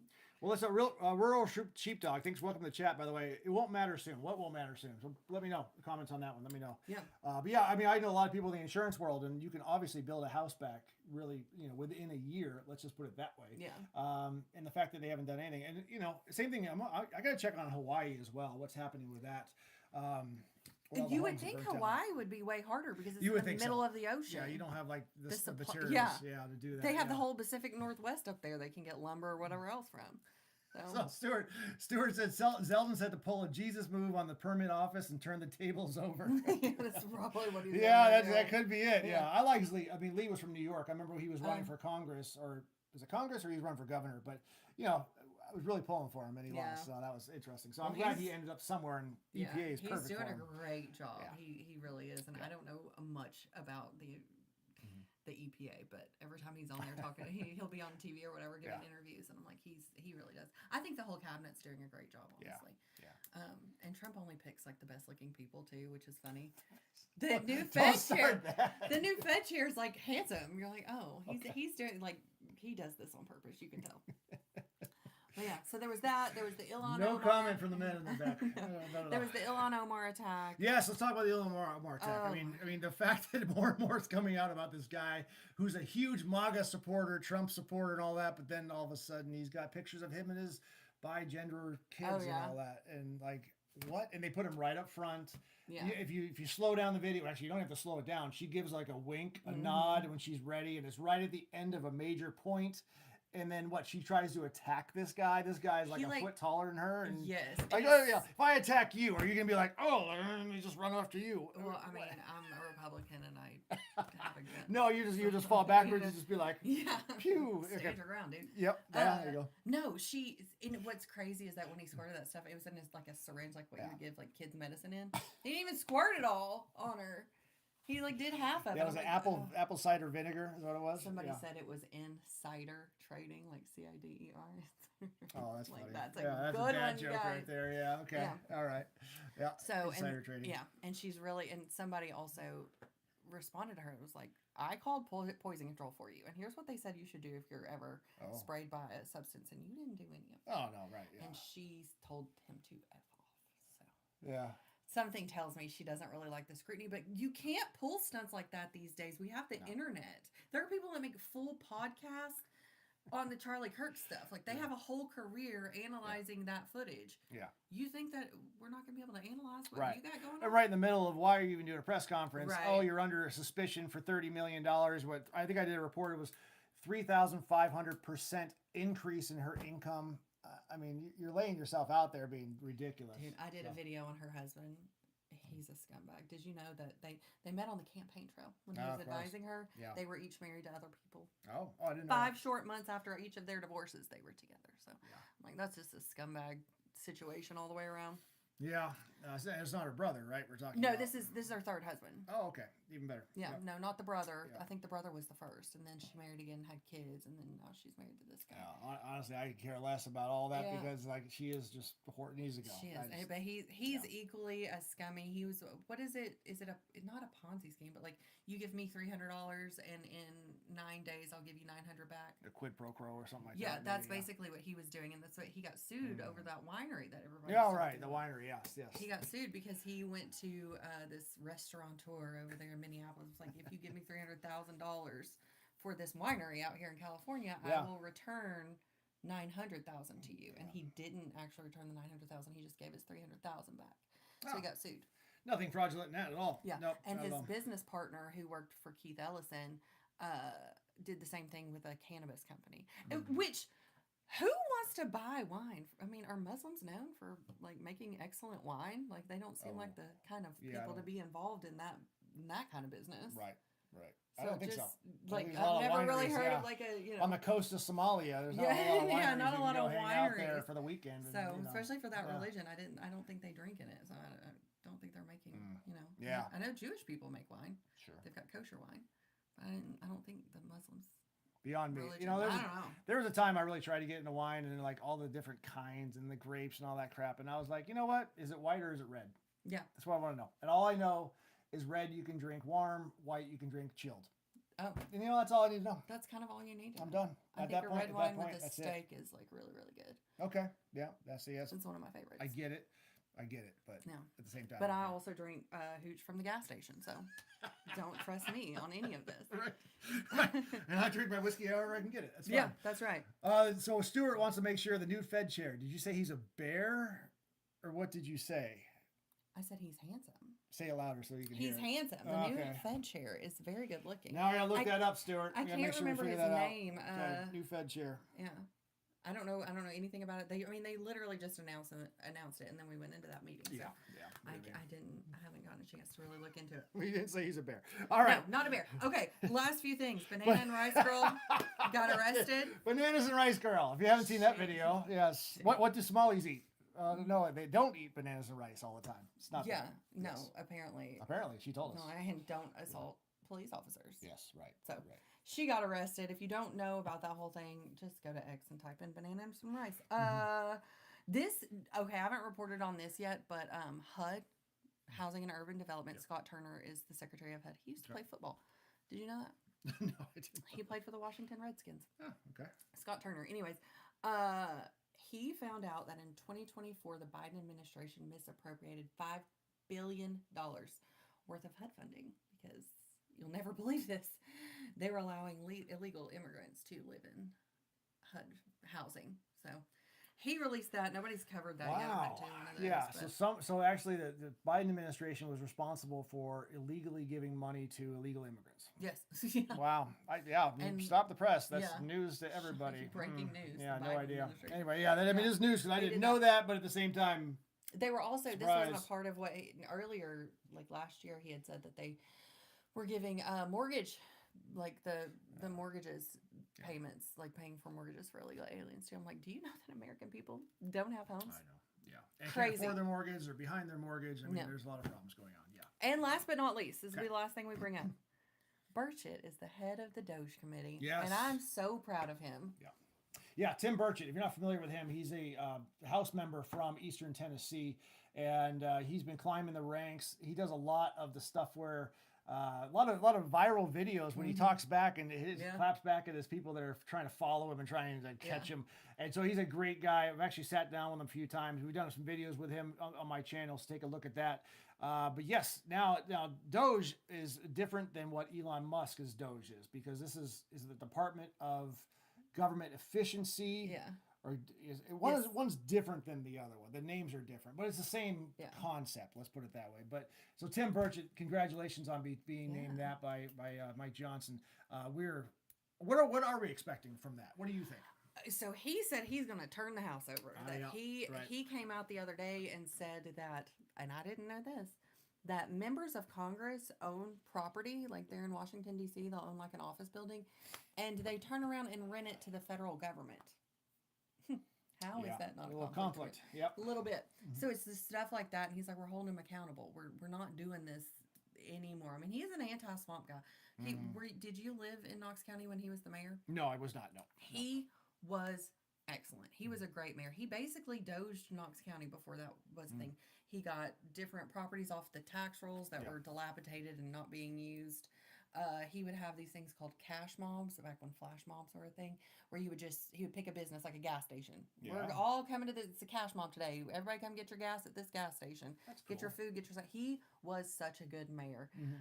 Well, it's a real rural sheepdog. Thanks for welcome to the chat, by the way. It won't matter soon. What will matter soon? So let me know. The comments on that one. Let me know. Yeah. But yeah, I mean, I know a lot of people in the insurance world, and you can obviously build a house back really, within a year. Let's just put it that way. Yeah. And the fact that they haven't done anything, and same thing. I got to check on Hawaii as well. What's happening with that? You would think Hawaii would be way harder because it's in the middle of the ocean. Yeah, you don't have like the materials to do that. They have the whole Pacific Northwest up there. They can get lumber or whatever else from. So Stuart said Zeldin said to pull a Jesus move on the permit office and turn the tables over. Yeah, that's probably what he's doing. That could be it. Yeah. I like Lee. I mean, Lee was from New York. I remember he was running for Congress, or was it Congress, or he was running for governor? But I was really pulling for him, and he lost. So that was interesting. So I'm glad he ended up somewhere in EPA is perfect. He's doing for him. a great job. Yeah. He really is, and I don't know much about the EPA, but every time he's on there talking, he'll be on TV or whatever giving interviews, and I'm like, he really does. I think the whole cabinet's doing a great job, honestly. Yeah. And Trump only picks like the best looking people too, which is funny. The new Fed chair is like handsome. You're like, oh, he's doing like he does this on purpose. You can tell. But yeah, so there was that. There was the Ilhan Omar. No comment from the man in the back. There was the Ilhan Omar attack. Yes, let's talk about the Ilhan Omar attack. I mean, the fact that more and more is coming out about this guy who's a huge MAGA supporter, Trump supporter, and all that, but then all of a sudden he's got pictures of him and his bi-gender kids and all that, and like what? And they put him right up front. Yeah. If you slow down the video, actually you don't have to slow it down. She gives like a wink, a nod when she's ready, and it's right at the end of a major point. And then she tries to attack this guy. This guy's like a foot taller than her. And yes. Like, oh yeah, if I attack you, are you going to be like, oh, let me just run after you? Well, I mean, I'm a Republican and I have a gun. No, you just fall backwards and just be like, pew. Stand your ground, dude. Yep. There you go. No, what's crazy is that when he squirted that stuff, it was in like a syringe, like what you would give like kids medicine in. He didn't even squirt it all on her. He did half of it. That was apple cider vinegar is what it was? Somebody said it was insider trading, like CIDER. Oh, that's like funny. That's that's good a dad one, joke guys. right there. Yeah, okay. Yeah. All right. Yeah. So, insider trading. Yeah, and she's really, and somebody also responded to her. It was like, I called poison control for you, and here's what they said you should do if you're ever sprayed by a substance, and you didn't do any of it. Oh, no, right, yeah. And she told him to F off, so. Yeah. Something tells me she doesn't really like the scrutiny, but you can't pull stunts like that these days. We have the internet. There are people that make full podcasts on the Charlie Kirk stuff. Like, they have a whole career analyzing that footage. Yeah. You think that we're not going to be able to analyze what you got going on? And right in the middle of why are you even doing a press conference? Right. Oh, you're under suspicion for $30 million. What I think I did a report, it was 3,500% increase in her income. I mean, you're laying yourself out there being ridiculous. Dude, I did a video on her husband. He's a scumbag. Did you know that they met on the campaign trail when he was advising her? Yeah. They were each married to other people. Oh, I didn't know. 5 short months after each of their divorces, they were together. So, I'm like, that's just a scumbag situation all the way around. Yeah, it's not her brother, right? We're talking. No, about. this is her third husband. Oh, okay, even better. Yeah, yep. No, not the brother. Yep. I think the brother was the first, and then she married again, had kids, and then now she's married to this guy. Honestly, I care less about all that because like she is just needs to go. She is, but he's equally as scummy. He was. What is it? Is it not a Ponzi scheme, but like you give me $300, and in 9 days I'll give you 900 back. A quid pro quo or something like that. Yeah, that's basically what he was doing, and that's what he got sued over that winery that everybody. Yeah, right. The winery, yes. He got sued because he went to this restaurateur over there in Minneapolis. It was like, if you give me $300,000 for this winery out here in California, I will return $900,000 to you. And he didn't actually return the $900,000. He just gave his $300,000 back. So he got sued. Nothing fraudulent in that at all. Yeah. Nope, And not at his all. business partner, who worked for Keith Ellison, did the same thing with a cannabis company. Which, who wants to buy wine? I mean, are Muslims known for like making excellent wine? Like, they don't seem like the kind of Yeah, I people to don't- be involved in that kind of business. Right. Right. So I don't think just, so. Like, There's a lot I've of never really wineries, heard yeah. of like a, you know. On the coast of Somalia, there's not Yeah, a lot of wineries. yeah, not a you lot can go of hang out there wineries. for the weekend. So, and, especially for that yeah. religion, I don't think they drink in it. So I don't think they're making, you know. Yeah. I know Jewish people make wine. Sure. They've got kosher wine. But I don't think the Muslims. Beyond me. Religion. You know, I don't know. there was a time I really tried to get into wine and like all the different kinds and the grapes and all that crap. And I was like, you know what? Is it white or is it red? Yeah. That's what I want to know. And all I know is red you can drink warm, white you can drink chilled. Oh, And you know, that's all I need to know. that's kind of all you need. I'm done. I At think that a point, red at wine that point, with a that's it. steak is like really, really good. Okay. Yeah. That's the yes. It's one of my favorites. I get it. But Yeah. at the same time. But I also drink hooch from the gas station, so don't trust me on any of this. Right. And I drink my whiskey however I can get it. That's fine. Yeah, that's right. So Stuart wants to make sure the new Fed chair. Did you say he's a bear, or what did you say? I said he's handsome. Say it louder so you can He's hear it. handsome. The new Okay. Fed chair is very good looking. Now I gotta look I- that up, Stuart. I We gotta can't make sure we remember figure his that out. name. Okay, new Fed chair. Yeah. I don't know anything about it. They literally just announced it, and then we went into that meeting. So Yeah. I haven't gotten a chance to really look into it. We didn't say he's a bear. All right. No, not a bear. Okay, last few things. Banana and Rice Girl got arrested. Bananas and Rice Girl. If you haven't seen that video, yes. What do Somalis eat? No, they don't eat bananas and rice all the time. It's not. Yeah, that. no, Yes. apparently. Apparently, she told us. No, I don't assault police officers. Yes, right. So right. she got arrested. If you don't know about that whole thing, just go to X and type in bananas and rice. I haven't reported on this yet, but HUD, Housing and Urban Development, Scott Turner is the secretary of HUD. He used to play football. Did you know that? No, I didn't. He played for the Washington Redskins. Oh, okay. Scott Turner. Anyways, he found out that in 2024, the Biden administration misappropriated $5 billion worth of HUD funding because you'll never believe this. They were allowing illegal immigrants to live in HUD housing. So he released that. Nobody's covered that yet. I went to one of those, Yeah. but- So actually, the Biden administration was responsible for illegally giving money to illegal immigrants. Yes. Yeah. Wow. And- Stop the press. That's yeah. news to everybody. Breaking news. Yeah, The no Biden idea. administration. Anyway, yeah, it is news because I They didn't did know that, but at the same time, They were also, this Surprise. wasn't a part of what earlier, like last year, he had said that they were giving mortgage, like the mortgages payments, like paying for mortgages for illegal aliens too. I'm like, do you know that American people don't have homes? I know. Yeah. And Crazy. can't afford their mortgage or behind their mortgage. I mean, Yeah. there's a lot of problems going on. Yeah. And last but not least, this will Okay. be the last thing we bring up. Burchett is the head of the Doge Committee. Yes. And I'm so proud of him. Yeah, Tim Burchett. If you're not familiar with him, he's a House member from Eastern Tennessee, and he's been climbing the ranks. He does a lot of the stuff where a lot of viral videos when he talks back and claps back at his people that are trying to follow him and trying to catch him. And so he's a great guy. I've actually sat down with him a few times. We've done some videos with him on my channel, so take a look at that. But yes, now Doge is different than what Elon Musk's Doge is, because this is the Department of Government Efficiency. Yeah. Or one's different than the other one. The names are different, but it's the same concept. Let's put it that way. But so Tim Burchett, congratulations on being named that by Mike Johnson. What are we expecting from that? What do you think? So he said he's going to turn the House over. That know. he Right. he came out the other day and said that, and I didn't know this, that members of Congress own property, like they're in Washington D.C. They'll own like an office building, and they turn around and rent it to the federal government. How is that not a little conflict? Yep. A little bit. So it's the stuff like that, and he's like, we're holding him accountable. We're not doing this anymore. I mean, he's an anti-swamp guy. Did you live in Knox County when he was the mayor? No, I was not. No. He was excellent. He was a great mayor. He basically doged Knox County before that was a thing. He got different properties off the tax rolls that were dilapidated and not being used. he would have these things called cash mobs, back when flash mobs were a thing, where he would pick a business like a gas station. Yeah. We're all coming to it's a cash mob today. Everybody come get your gas at this gas station. That's Get your cool. food, get your stuff. He was such a good mayor. Mhm.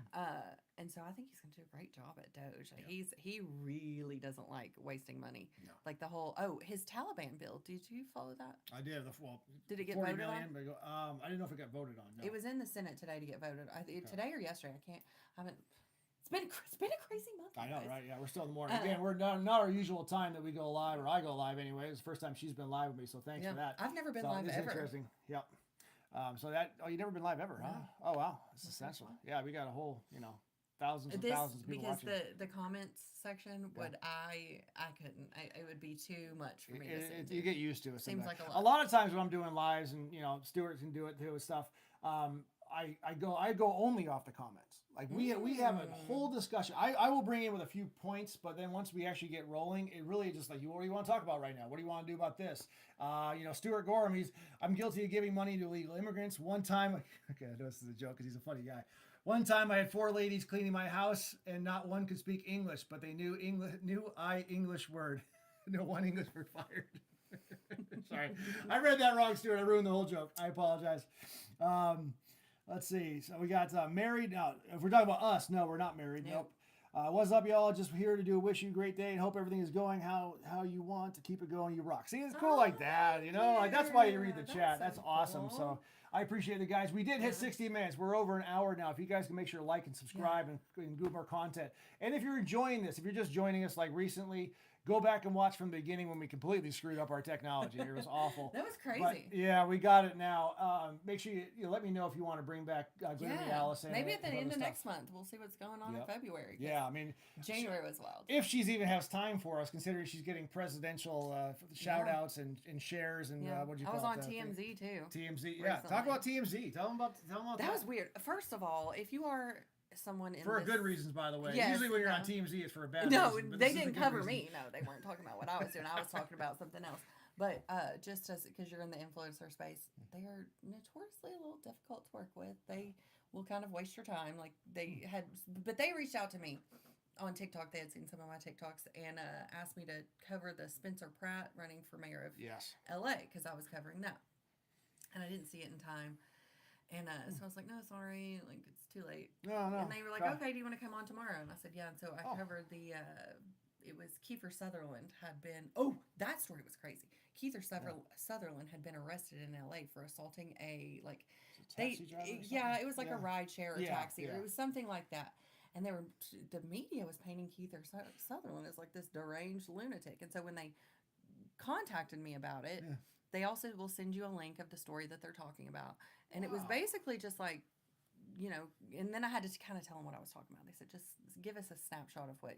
And so I think he's going to do a great job at Doge. He really doesn't like wasting money. No. Like the whole, his Taliban bill. Did you follow that? I did. Did it get 40 voted million, on? but I didn't know if it got voted on. No. It was in the Senate today to get voted. Today or yesterday. I haven't. It's been a crazy month. I know, guys. right? Yeah, we're still in the morning. Again, we're not our usual time that we go live, or I go live anyway. It's the first time she's been live with me, so thanks for that. I've never been So live this is ever. interesting. Yep. You've never been live ever, huh? Oh, wow. It's essential. Yeah, we got a whole, thousands and thousands of people because watching. the comments section would I couldn't. It would be too much for me to listen to. You get used to it. Seems sometimes. like A lot of times when I'm doing lives, and Stuart can do it too with stuff. I go only off the comments. Like we have a whole discussion. I will bring in with a few points, but then once we actually get rolling, it really just like, what do you want to talk about right now? What do you want to do about this? Stuart Gorham, I'm guilty of giving money to illegal immigrants. One time, okay, I know this is a joke because he's a funny guy. One time I had 4 ladies cleaning my house and not one could speak English, but they knew English word. No one English word fired. Sorry. I read that wrong, Stuart. I ruined the whole joke. I apologize. Let's see. So we got married. Now, if we're talking about us, no, we're not married. Nope. What's up, y'all? Just here to wish you a great day and hope everything is going how you want to keep it going. You rock. See, it's cool like that, Like that's why you read the chat. That's awesome. Cool. So I appreciate it, guys. We did hit 60 minutes. We're over an hour now. If you guys can make sure to like and subscribe and do more content. And if you're enjoying this, if you're just joining us like recently, go back and watch from the beginning when we completely screwed up our technology. It was awful. That was crazy. But, yeah, we got it now. Make sure you let me know if you want to bring back GlitterMeAlison. Maybe at the end of next month. We'll see what's going on in February. Yeah, I mean, January was wild. if she's even has time for us, considering she's getting presidential shout outs and shares and what do you call it? I was on TMZ too. TMZ, yeah. Talk about TMZ. Tell them about that. That was weird. First of all, if you are someone in for good reasons, by the way. Yes, Usually when you're on TMZ, it's for a bad no, reason. No, they didn't cover me. No, they weren't talking about what I was doing. I was talking about something else. But just because you're in the influencer space, they are notoriously a little difficult to work with. They will kind of waste your time. Like but they reached out to me on TikTok. They had seen some of my TikToks and asked me to cover the Spencer Pratt running for mayor of LA because I was covering that. And I didn't see it in time. And so I was like, no, sorry, like it's too late. No. And they were like, okay, do you want to come on tomorrow? And I said, yeah. And so I covered it was Kiefer Sutherland had been, that story was crazy. Kiefer Sutherland had been arrested in LA for assaulting a taxi driver or it was like a ride share or taxi, or it was something like that. And the media was painting Kiefer Sutherland as like this deranged lunatic. And so when they contacted me about it, they also will send you a link of the story that they're talking about. And it was basically just like, and then I had to kind of tell them what I was talking about. They said, just give us a snapshot of what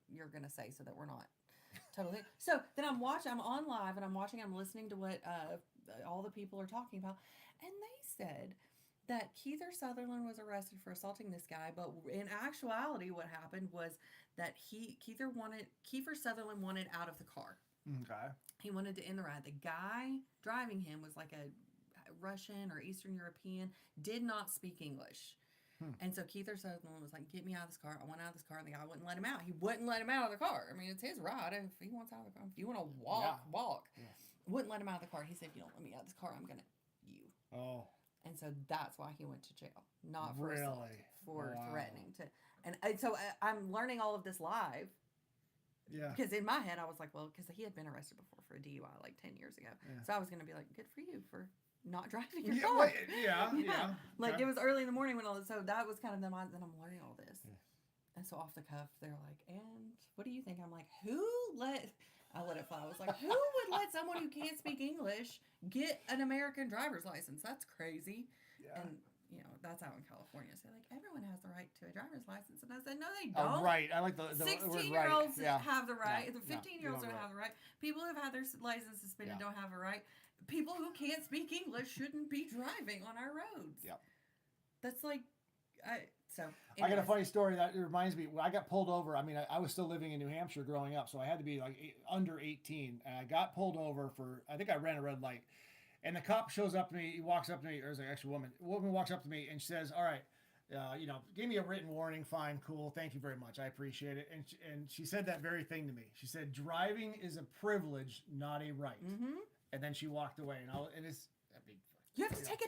you're going to say so that we're not totally. So then I'm on live and I'm listening to what all the people are talking about. And they said that Kiefer Sutherland was arrested for assaulting this guy. But in actuality, what happened was that Kiefer Sutherland wanted out of the car. Okay. He wanted to end the ride. The guy driving him was like a Russian or Eastern European, did not speak English. And so Kiefer Sutherland was like, get me out of this car. I want out of this car. And the guy wouldn't let him out. He wouldn't let him out of the car. I mean, it's his ride. If he wants out of the car, if you want to walk. Yeah. Wouldn't let him out of the car. He said, if you don't let me out of this car, I'm going to you. Oh. And so that's why he went to jail. Not for really? assault, for threatening to. And so I'm learning all of this live. Yeah. Because in my head, I was like, well, because he had been arrested before for a DUI like 10 years ago. Yeah. So I was going to be like, good for you for not driving your car. Yeah. Like it was early in the morning when so that was kind of the mind. Then I'm learning all this. Yeah. And so off the cuff, they're like, and what do you think? I'm like, I let it fly. I was like, who would let someone who can't speak English get an American driver's license? That's crazy. Yeah. And that's out in California. So like everyone has the right to a driver's license. And I said, no, they don't. Oh, right. I like the 16-year-olds have the right. The 15-year-olds don't have the right. People who have had their license suspended don't have a right. People who can't speak English shouldn't be driving on our roads. Yep. That's like, I got a funny story that reminds me. I got pulled over. I mean, I was still living in New Hampshire growing up, so I had to be like under 18. And I got pulled over for, I think I ran a red light. And the cop shows up to me. He walks up to me. There's an actual woman. A woman walks up to me and she says, all right, gave me a written warning. Fine, cool. Thank you very much. I appreciate it. And she said that very thing to me. She said, driving is a privilege, not a right. And then she walked away. And it's a big. You have to take a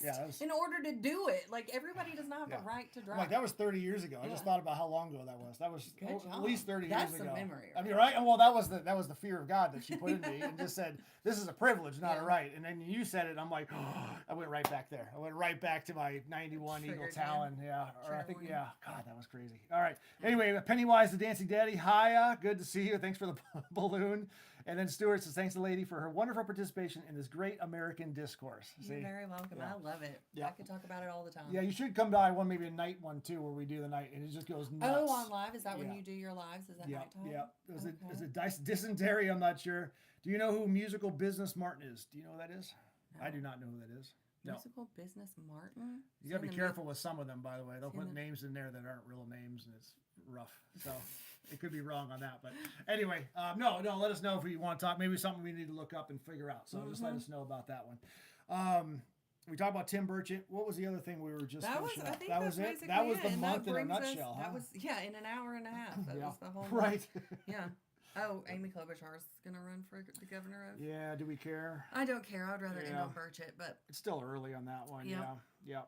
test in order to do it. Like, everybody does not have the right to drive. Like, that was 30 years ago. I just thought about how long ago that was. That was at least 30 years ago. That's a memory. Right? I mean, right? Well, that was the fear of God that she put in me and just said, this is a privilege, not a right. And then you said it, and I'm like, I went right back there. I went right back to my 91 Eagle Talon. Yeah. Or I think, God, that was crazy. All right. Anyway, Pennywise the Dancing Daddy. Hiya. Good to see you. Thanks for the balloon. And then Stuart says, thanks to the lady for her wonderful participation in this great American discourse. You're very welcome. I love it. I could talk about it all the time. Yeah, you should come by maybe a night one too, where we do the night, and it just goes nuts. Oh, on live? Is that when you do your lives? Is that nighttime? Yeah. Is it dysentery? I'm not sure. Do you know who Musical Business Martin is? Do you know who that is? No. I do not know who that is. No. Musical Business Martin? You got to be careful with some of them, by the way. They'll put names in there that aren't real names, and it's rough. So it could be wrong on that. But anyway, no, let us know if you want to talk. Maybe something we need to look up and figure out. So just let us know about that one. We talked about Tim Burchett. What was the other thing we were just finishing up? That was it? That was the month in a nutshell. That was, in an hour and a half. That was the whole right. Yeah. Oh, Amy Klobuchar's going to run for the governor of... Yeah, do we care? I don't care. I'd rather end on Burchett, but... It's still early on that one, yeah.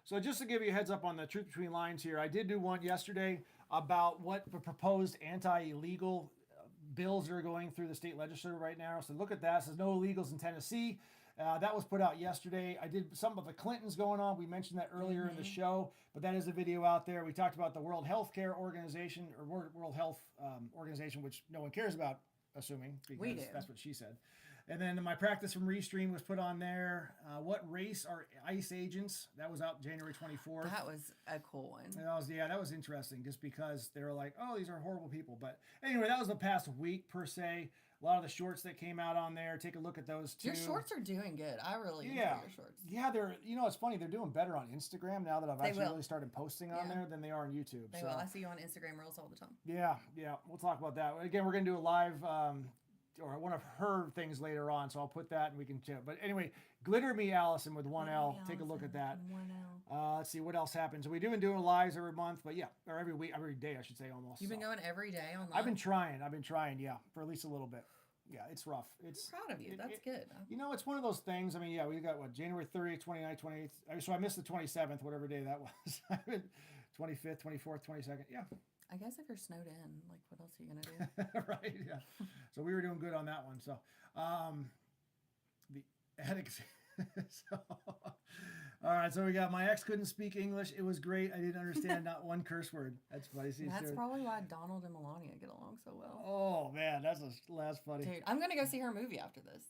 So just to give you a heads up on the truth between lines here, I did do one yesterday about what the proposed anti-illegal bills are going through the state legislature right now. So look at that. It says no illegals in Tennessee. That was put out yesterday. I did some of the Clintons going on. We mentioned that earlier in the show, but that is a video out there. We talked about the World Health Organization, World Health Organization, which no one cares about, assuming, because that's what she said. And then my practice from Restream was put on there. What race are ICE agents? That was out January 24th. That was a cool one. That was interesting, just because they were like, oh, these are horrible people. But anyway, that was the past week per se. A lot of the shorts that came out on there. Take a look at those too. Your shorts are doing good. I really enjoy your shorts. Yeah, they're. It's funny. They're doing better on Instagram now that I've actually really started posting on there than they are on YouTube. They will. I see you on Instagram Reels all the time. Yeah. We'll talk about that again. We're gonna do a live. Or one of her things later on, so I'll put that and we can chat. But anyway, GlitterMeAlison with 1L. Take a look at that. 1L. Let's see what else happens. So we do doing lives every month, but or every week, every day, I should say almost. You've been going every day on live? I've been trying, for at least a little bit. Yeah, it's rough. I'm proud of you. That's good. It's one of those things. I mean, we got January 30th, 29th, 28th. So I missed the 27th, whatever day that was. 25th, 24th, 22nd. Yeah. I guess if you're snowed in, like, what else are you gonna do? Right. Yeah. So we were doing good on that one. So, the addicts. All right. So we got my ex couldn't speak English. It was great. I didn't understand not one curse word. That's funny. That's probably why Donald and Melania get along so well. Oh man, that's funny. Dude, I'm gonna go see her movie after this.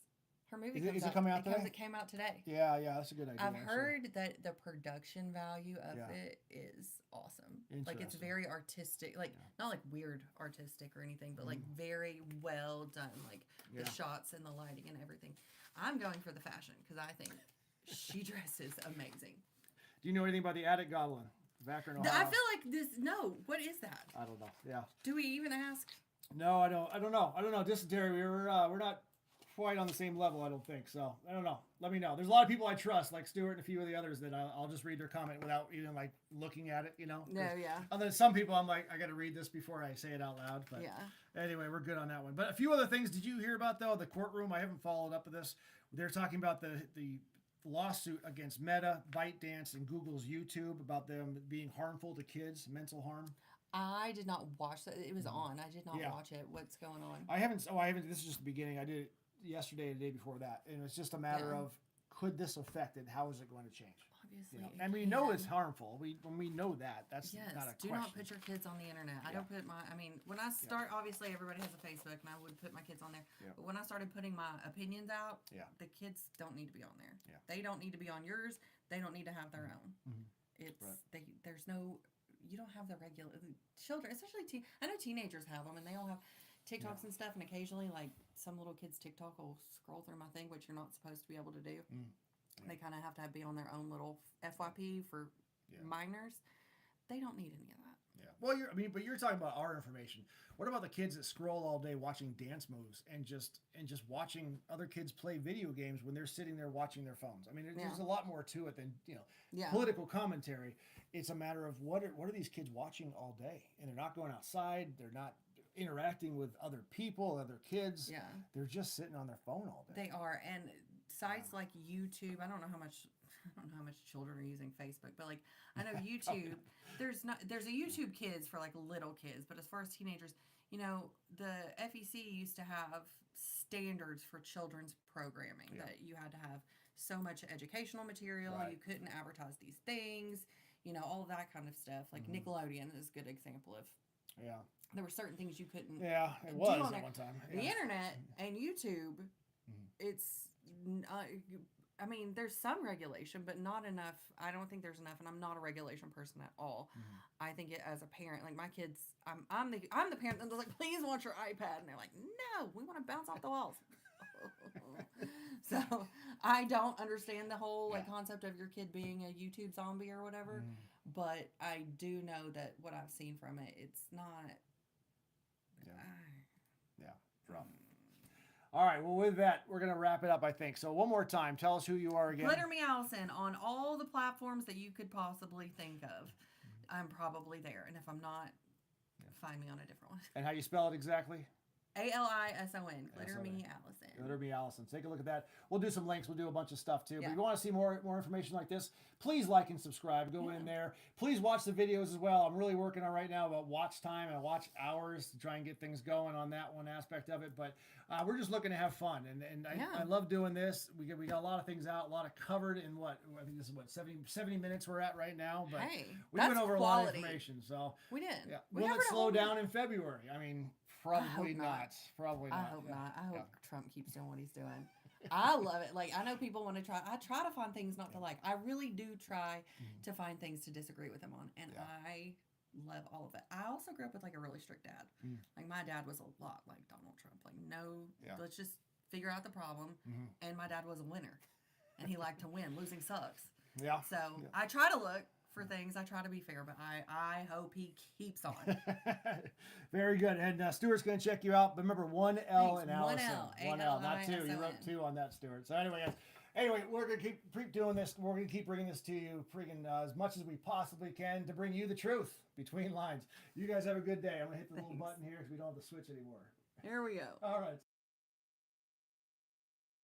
Her movie is it coming out today? It came out today. Yeah, that's a good idea. I've heard that the production value of it is awesome. Like, it's very artistic, like not like weird artistic or anything, but like very well done. Like the shots and the lighting and everything. I'm going for the fashion because I think she dresses amazing. Do you know anything about the Attic Goblin? Back in Ohio? I feel like this. No, what is that? I don't know. Yeah. Do we even ask? No, I don't know. Dysentery. We're not quite on the same level, I don't think. So I don't know. Let me know. There's a lot of people I trust, like Stuart and a few of the others, that I'll just read their comment without even like looking at it. No, yeah. Other than some people, I'm like, I got to read this before I say it out loud. But anyway, we're good on that one. But a few other things. Did you hear about the courtroom? I haven't followed up with this. They're talking about the lawsuit against Meta, ByteDance, and Google's YouTube about them being harmful to kids, mental harm. I did not watch that. It was on. I did not watch it. What's going on? I haven't. This is just the beginning. I did it yesterday and the day before that, and it's just a matter of, could this affect it? How is it going to change? Obviously, and we know it's harmful. We know that. That's not a question. Do not put your kids on the internet. I don't put when I start, obviously everybody has a Facebook, and I would put my kids on there. But when I started putting my opinions out, the kids don't need to be on there. They don't need to be on yours. They don't need to have their own. It's there's no. You don't have the regular children, especially I know teenagers have them, and they all have TikToks and stuff, and occasionally, like, some little kids' TikTok will scroll through my thing, which you're not supposed to be able to do. They kind of have to be on their own little FYP for minors. They don't need any of that. Well, but you're talking about our information. What about the kids that scroll all day watching dance moves and just watching other kids play video games when they're sitting there watching their phones? I mean, there's a lot more to it than political commentary. It's a matter of what are these kids watching all day, and they're not going outside. They're not interacting with other people, other kids. Yeah, they're just sitting on their phone all day. They are, and sites like YouTube. I don't know how much children are using Facebook, but like I know YouTube. There's a YouTube Kids for like little kids, but as far as teenagers, the FEC used to have standards for children's programming that you had to have so much educational material. Right. You couldn't advertise these things. All of that kind of stuff. Like Nickelodeon is a good example of. Yeah. There were certain things you couldn't. Yeah, it was at one time. The internet and YouTube, it's. I mean, there's some regulation, but not enough. I don't think there's enough, and I'm not a regulation person at all. I think as a parent, like my kids, I'm the parent that's like, please watch your iPad, and they're like, no, we want to bounce off the walls. So I don't understand the whole concept of your kid being a YouTube zombie or whatever, but I do know that what I've seen from it, it's not. Rough. All right, well, with that, we're going to wrap it up, I think. So one more time, tell us who you are again. GlitterMeAlison on all the platforms that you could possibly think of. I'm probably there. And if I'm not, find me on a different one. And how you spell it exactly? ALISON. GlitterMeAlison. GlitterMeAlison. Take a look at that. We'll do some links. We'll do a bunch of stuff, too. Yeah. But if you want to see more information like this, please like and subscribe. Go in there. Please watch the videos as well. I'm really working on right now about watch time and watch hours to try and get things going on that one aspect of it. But we're just looking to have fun. And I love doing this. We got a lot of things out, a lot of covered in I think this is 70 minutes we're at right now. But we went over a lot of information. So we did. Yeah. Will it slow down in February? I mean, probably not. Probably not. I hope not. I hope Trump keeps doing what he's doing. I love it. Like, I know people want to try. I try to find things not to like. I really do try to find things to disagree with him on. And I love all of it. I also grew up with like a really strict dad. Like my dad was a lot like Donald Trump. Like, let's just figure out the problem. And my dad was a winner. And he liked to win. Losing sucks. Yeah. So I try to look for things. I try to be fair, but I hope he keeps on. Very good. And Stuart's going to check you out. But remember, 1 L in Allison. 1 L. Not 2. You wrote 2 on that, Stuart. So anyway, guys. Anyway, we're going to keep doing this. We're going to keep bringing this to you as much as we possibly can to bring you the truth between lines. You guys have a good day. I'm going to hit the little button here because we don't have the switch anymore. Here we go. All right.